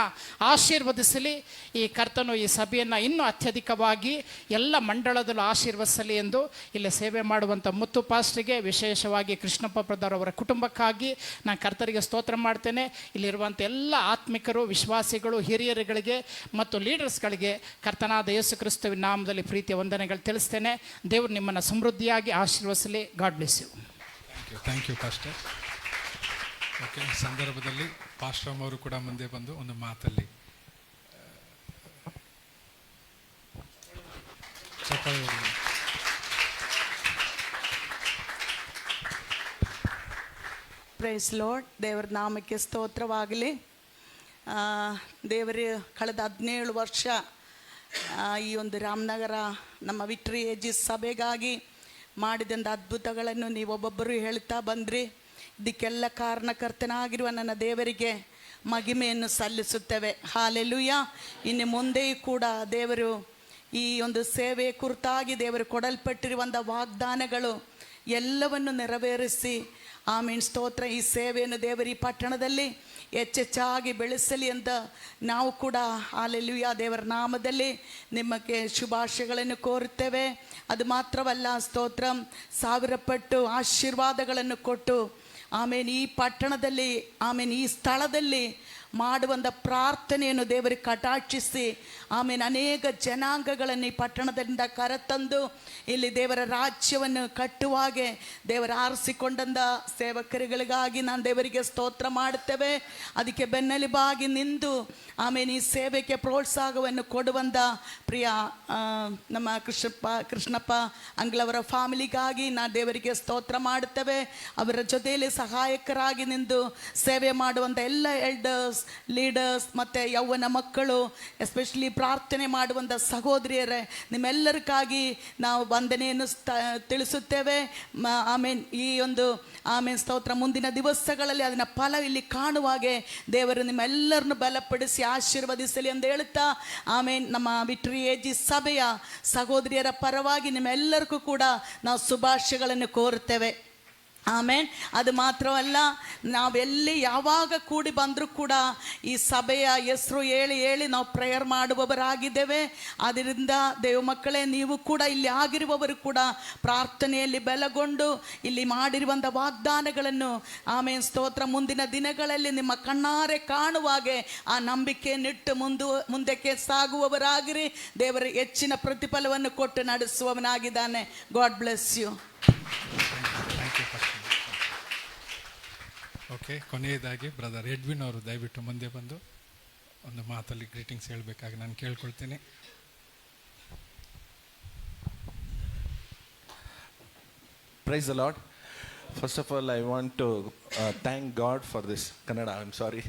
Speaker 10: ಆಶೀರ್ವದಿಸಲಿ. ಈ ಕರ್ತನು ಈ ಸಭೆಯನ್ನು ಇನ್ನೂ ಅತ್ಯಧಿಕವಾಗಿ ಎಲ್ಲ ಮಂಡಳದಲ್ಲೂ ಆಶೀರ್ವದಿಸಲಿ ಎಂದು ಇಲ್ಲಿ ಸೇವೆ ಮಾಡುವಂಥ ಮುತ್ತು ಪಾಸ್ಟ್ರಿಗೆ, ವಿಶೇಷವಾಗಿ ಕೃಷ್ಣಪ್ಪ ಬ್ರದರ್ ಅವರ ಕುಟುಂಬಕ್ಕಾಗಿ ನಾನು ಕರ್ತರಿಗೆ ಸ್ತೋತ್ರ ಮಾಡ್ತೇನೆ. ಇಲ್ಲಿರುವಂಥ ಎಲ್ಲ ಆತ್ಮಿಕರು, ವಿಶ್ವಾಸಿಗಳು, ಹಿರಿಯರುಗಳಿಗೆ ಮತ್ತು ಲೀಡರ್ಸ್ಗಳಿಗೆ ಕರ್ತನಾದ ಯೇಸು ಕ್ರಿಸ್ತುವಿನ ನಾಮದಲ್ಲಿ ಪ್ರೀತಿಯ ವಂದನೆಗಳು ತಿಳಿಸ್ತೇನೆ. ದೇವರು ನಿಮ್ಮನ್ನು ಸಮೃದ್ಧಿಯಾಗಿ ಆಶೀರ್ವದಿಸಲಿ. God bless you.
Speaker 1: Thank you pastor. Okay, ಈ ಸಂದರ್ಭದಲ್ಲಿ ಪಾಸ್ಟರ್ ಅವರು ಕೂಡ ಮುಂದೆ ಬಂದು ಒಂದು ಮಾತಲ್ಲಿ
Speaker 11: ಪ್ರೈಸ್ ಲಾರ್ಡ್. ದೇವರ ನಾಮಕ್ಕೆ ಸ್ತೋತ್ರವಾಗಲಿ. ದೇವರು ಕಳೆದ 17 ವರ್ಷ ಈ ಒಂದು ರಾಮನಗರ ನಮ್ಮ ವಿಕ್ಟರಿ ಏಜಿಸ್ ಸಭೆಗಾಗಿ ಮಾಡಿದಂಥ ಅದ್ಭುತಗಳನ್ನು ನೀವು ಒಬ್ಬೊಬ್ಬರು ಹೇಳ್ತಾ ಬಂದ್ರಿ. ಇದಕ್ಕೆಲ್ಲ ಕಾರಣಕರ್ತನಾಗಿರುವ ನನ್ನ ದೇವರಿಗೆ ಮಹಿಮೆಯನ್ನು ಸಲ್ಲಿಸುತ್ತೇವೆ. ಹಾಲೆಲೂಯ. ಇನ್ನು ಮುಂದೆಯೂ ಕೂಡ ದೇವರು ಈ ಒಂದು ಸೇವೆ ಕುರಿತಾಗಿ ದೇವರು ಕೊಡಲ್ಪಟ್ಟಿರುವಂಥ ವಾಗ್ದಾನಗಳು ಎಲ್ಲವನ್ನು ನೆರವೇರಿಸಿ ಆಮೀನ್ ಸ್ತೋತ್ರ. ಈ ಸೇವೆಯನ್ನು ದೇವರು ಈ ಪಟ್ಟಣದಲ್ಲಿ ಹೆಚ್ಚೆಚ್ಚಾಗಿ ಬೆಳೆಸಲಿ ಅಂತ ನಾವು ಕೂಡ ಹಾಲೆಲೂಯ ದೇವರ ನಾಮದಲ್ಲಿ ನಿಮಗೆ ಶುಭಾಶಯಗಳನ್ನು ಕೋರುತ್ತೇವೆ. ಅದು ಮಾತ್ರವಲ್ಲ ಸ್ತೋತ್ರ, 1000 ಪಟ್ಟು ಆಶೀರ್ವಾದಗಳನ್ನು ಕೊಟ್ಟು ಆಮೇಲೆ ಈ ಪಟ್ಟಣದಲ್ಲಿ ಆಮೇಲೆ ಈ ಸ್ಥಳದಲ್ಲಿ ಮಾಡುವಂಥ ಪ್ರಾರ್ಥನೆಯನ್ನು ದೇವರಿಗೆ ಕಟಾಕ್ಷಿಸಿ ಆಮೇಲೆ ಅನೇಕ ಜನಾಂಗಗಳನ್ನು ಈ ಪಟ್ಟಣದಿಂದ ಕರೆತಂದು ಇಲ್ಲಿ ದೇವರ ರಾಜ್ಯವನ್ನು ಕಟ್ಟುವಾಗೆ ದೇವರ ಆರಿಸಿಕೊಂಡಂಥ ಸೇವಕರುಗಳಿಗಾಗಿ ನಾನು ದೇವರಿಗೆ ಸ್ತೋತ್ರ ಮಾಡುತ್ತೇವೆ. ಅದಕ್ಕೆ ಬೆನ್ನೆಲುಬಾಗಿ ನಿಂತು ಆಮೇಲೆ ಈ ಸೇವೆಗೆ ಪ್ರೋತ್ಸಾಹವನ್ನು ಕೊಡುವಂಥ ಪ್ರಿಯ ನಮ್ಮ ಕೃಷ್ಣಪ್ಪ ಅಂಗ್ಲವರ ಫ್ಯಾಮಿಲಿಗಾಗಿ ನಾನು ದೇವರಿಗೆ ಸ್ತೋತ್ರ ಮಾಡುತ್ತೇವೆ. ಅವರ ಜೊತೆಯಲ್ಲಿ ಸಹಾಯಕರಾಗಿ ನಿಂತು ಸೇವೆ ಮಾಡುವಂಥ ಎಲ್ಲ ಎಲ್ಡರ್ಸ್, ಲೀಡರ್ಸ್ ಮತ್ತು ಯೌವನ ಮಕ್ಕಳು, ಎಸ್ಪೆಷಲಿ ಪ್ರಾರ್ಥನೆ ಮಾಡುವಂಥ ಸಹೋದರಿಯರೇ, ನಿಮ್ಮೆಲ್ಲರಿಗಾಗಿ ನಾವು ವಂದನೆಯನ್ನು ತಿಳಿಸುತ್ತೇವೆ. ಆಮೇನ್. ಈ ಒಂದು ಆಮೇನ್ ಸ್ತೋತ್ರ ಮುಂದಿನ ದಿವಸಗಳಲ್ಲಿ ಅದನ್ನ ಫಲ ಇಲ್ಲಿ ಕಾಣುವಾಗೆ ದೇವರು ನಿಮ್ಮೆಲ್ಲರನ್ನು ಬಲಪಡಿಸಿ ಆಶೀರ್ವದಿಸಲಿ ಎಂದು ಹೇಳುತ್ತಾ ಆಮೇನ್. ನಮ್ಮ ವಿಕ್ಟರಿ ಏಜಿಸ್ ಸಭೆಯ ಸಹೋದರಿಯರ ಪರವಾಗಿ ನಿಮ್ಮೆಲ್ಲರಿಗೂ ಕೂಡ ನಾವು ಶುಭಾಶಯಗಳನ್ನು ಕೋರುತ್ತೇವೆ. ಆಮೇನ್. ಅದು ಮಾತ್ರವಲ್ಲ, ನಾವೆಲ್ಲಿ ಯಾವಾಗ ಕೂಡಿ ಬಂದರೂ ಕೂಡ ಈ ಸಭೆಯ ಹೆಸರು ಹೇಳಿ ನಾವು ಪ್ರೇಯರ್ ಮಾಡುವವರಾಗಿದ್ದೇವೆ. ಅದರಿಂದ ದೇವ ಮಕ್ಕಳೇ, ನೀವು ಕೂಡ ಇಲ್ಲಿ ಆಗಿರುವವರು ಕೂಡ ಪ್ರಾರ್ಥನೆಯಲ್ಲಿ ಬಲಗೊಂಡು ಇಲ್ಲಿ ಮಾಡಿರುವಂಥ ವಾಗ್ದಾನಗಳನ್ನು ಆಮೇನ್ ಸ್ತೋತ್ರ ಮುಂದಿನ ದಿನಗಳಲ್ಲಿ ನಿಮ್ಮ ಕಣ್ಣಾರೆ ಕಾಣುವಾಗೆ ಆ ನಂಬಿಕೆಯನ್ನಿಟ್ಟು ಮುಂದಕ್ಕೆ ಸಾಗುವವರಾಗಿರಿ. ದೇವರ ಹೆಚ್ಚಿನ ಪ್ರತಿಫಲವನ್ನು ಕೊಟ್ಟು ನಡೆಸುವವನಾಗಿದ್ದಾನೆ. God bless you.
Speaker 5: ಓಕೆ, ಕೊನೆಯದಾಗಿ ಬ್ರದರ್ ಎಡ್ವಿನ್ ಅವರು ದಯವಿಟ್ಟು ಮುಂದೆ ಬಂದು ಒಂದು ಮಾತಲ್ಲಿ ಗ್ರೀಟಿಂಗ್ಸ್ ಹೇಳಬೇಕಾಗಿ ನಾನು ಕೇಳ್ಕೊಳ್ತೀನಿ.
Speaker 12: Praise the Lord. First of all, I want to thank God for this. Kannada, I'm sorry.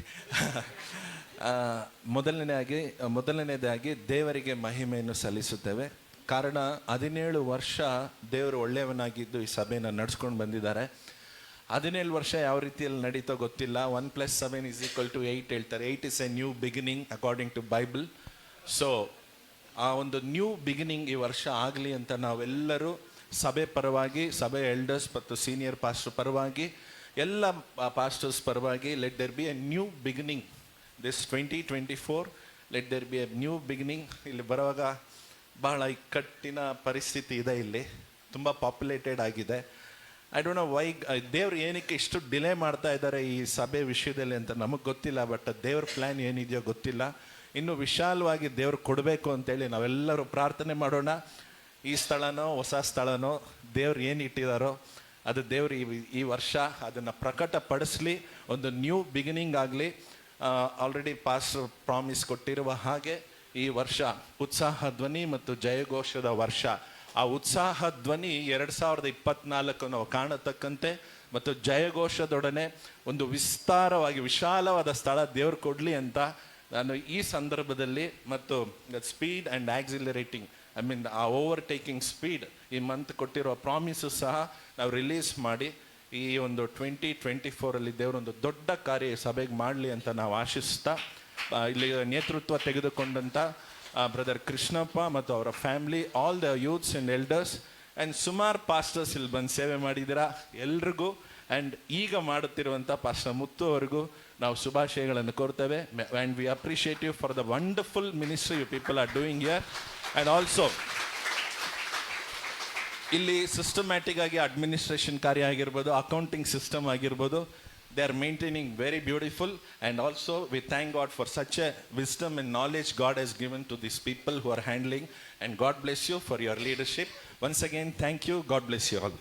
Speaker 12: ಮೊದಲನೇದಾಗಿ ದೇವರಿಗೆ ಮಹಿಮೆಯನ್ನು ಸಲ್ಲಿಸುತ್ತೇವೆ. ಕಾರಣ 17 ವರ್ಷ ದೇವರು ಒಳ್ಳೆಯವನಾಗಿದ್ದು ಈ ಸಭೆಯನ್ನು ನಡೆಸ್ಕೊಂಡು ಬಂದಿದ್ದಾರೆ. 17 ವರ್ಷ ಯಾವ ರೀತಿಯಲ್ಲಿ ನಡೀತೋ ಗೊತ್ತಿಲ್ಲ. 1+7 = 8 ಹೇಳ್ತಾರೆ. 8 is a new beginning according to Bible. So ಆ ಒಂದು ನ್ಯೂ ಬಿಗಿನಿಂಗ್ ಈ ವರ್ಷ ಆಗಲಿ ಅಂತ ನಾವೆಲ್ಲರೂ ಸಭೆ ಪರವಾಗಿ, ಸಭೆ ಎಲ್ಡರ್ಸ್ ಮತ್ತು ಸೀನಿಯರ್ ಪಾಸ್ಟರ್ ಪರವಾಗಿ, ಎಲ್ಲ ಪಾಸ್ಟರ್ಸ್ ಪರವಾಗಿ, let there be a new beginning this 2024. Let there be a new beginning. ಇಲ್ಲಿ ಬರುವಾಗ ಬಹಳ ಇಕ್ಕಟ್ಟಿನ ಪರಿಸ್ಥಿತಿ ಇದೆ. ಇಲ್ಲಿ ತುಂಬ ಪಾಪ್ಯುಲೇಟೆಡ್ ಆಗಿದೆ. ಐ ಡೋಂಟ್ ನೋ ವೈ ದೇವ್ರು ಏನಕ್ಕೆ ಇಷ್ಟು ಡಿಲೇ ಮಾಡ್ತಾ ಇದ್ದಾರೆ ಈ ಸಭೆ ವಿಷಯದಲ್ಲಿ ಅಂತ ನಮಗೆ ಗೊತ್ತಿಲ್ಲ. ಬಟ್ ದೇವ್ರ ಪ್ಲ್ಯಾನ್ ಏನಿದೆಯೋ ಗೊತ್ತಿಲ್ಲ. ಇನ್ನು ವಿಶಾಲವಾಗಿ ದೇವ್ರು ಕೊಡಬೇಕು ಅಂತೇಳಿ ನಾವೆಲ್ಲರೂ ಪ್ರಾರ್ಥನೆ ಮಾಡೋಣ. ಈ ಸ್ಥಳನೋ ಹೊಸ ಸ್ಥಳನೋ ದೇವ್ರು ಏನು ಇಟ್ಟಿದ್ದಾರೋ ಅದು ದೇವ್ರು ಈ ವರ್ಷ ಅದನ್ನು ಪ್ರಕಟಪಡಿಸಲಿ. ಒಂದು ನ್ಯೂ ಬಿಗಿನಿಂಗ್ ಆಗಲಿ. ಆಲ್ರೆಡಿ ಪಾಸ್ಟರ್ ಪ್ರಾಮಿಸ್ ಕೊಟ್ಟಿರುವ ಹಾಗೆ ಈ ವರ್ಷ ಉತ್ಸಾಹ ಧ್ವನಿ ಮತ್ತು ಜಯಘೋಷದ ವರ್ಷ. ಆ ಉತ್ಸಾಹ ಧ್ವನಿ 2024 ನಾವು ಕಾಣತಕ್ಕಂತೆ ಮತ್ತು ಜಯಘೋಷದೊಡನೆ ಒಂದು ವಿಶಾಲವಾದ ಸ್ಥಳ ದೇವ್ರು ಕೊಡಲಿ ಅಂತ ನಾನು ಈ ಸಂದರ್ಭದಲ್ಲಿ, ಮತ್ತು ಸ್ಪೀಡ್ ಆ್ಯಂಡ್ ಆಕ್ಸಿಲರೇಟಿಂಗ್ ಆ ಓವರ್ಟೇಕಿಂಗ್ ಸ್ಪೀಡ್ ಈ ಮಂತ್ ಕೊಟ್ಟಿರೋ ಪ್ರಾಮಿಸು ಸಹ ನಾವು ರಿಲೀಸ್ ಮಾಡಿ ಈ ಒಂದು 2024 ದೇವರೊಂದು ದೊಡ್ಡ ಕಾರ್ಯ ಸಭೆಗೆ ಮಾಡಲಿ ಅಂತ ನಾವು ಆಶಿಸ್ತಾ, ಇಲ್ಲಿ ನೇತೃತ್ವ ತೆಗೆದುಕೊಂಡಂಥ ಬ್ರದರ್ ಕೃಷ್ಣಪ್ಪ ಮತ್ತು ಅವರ family, all the youths and elders and ಸುಮಾರು ಪಾಸ್ಟರ್ಸ್ ಇಲ್ಲಿ ಬಂದು ಸೇವೆ ಮಾಡಿದ್ದೀರಾ ಎಲ್ರಿಗೂ. ಆ್ಯಂಡ್ ಈಗ ಮಾಡುತ್ತಿರುವಂಥ ಪಾಸ್ಟರ್ ಮುತ್ತು ಅವರಿಗೂ ನಾವು ಶುಭಾಶಯಗಳನ್ನು ಕೋರ್ತೇವೆ. And we appreciate you for the wonderful ministry you people are doing here. And also ಇಲ್ಲಿ ಸಿಸ್ಟಮ್ಯಾಟಿಕ್ ಆಗಿ ಅಡ್ಮಿನಿಸ್ಟ್ರೇಷನ್ ಕಾರ್ಯ ಆಗಿರ್ಬೋದು, ಅಕೌಂಟಿಂಗ್ ಸಿಸ್ಟಮ್ ಆಗಿರ್ಬೋದು, they are maintaining very beautiful. And also we thank God for such a wisdom and knowledge God has given to these people who are handling. And God bless you for your leadership. Once again, thank you. God bless you all.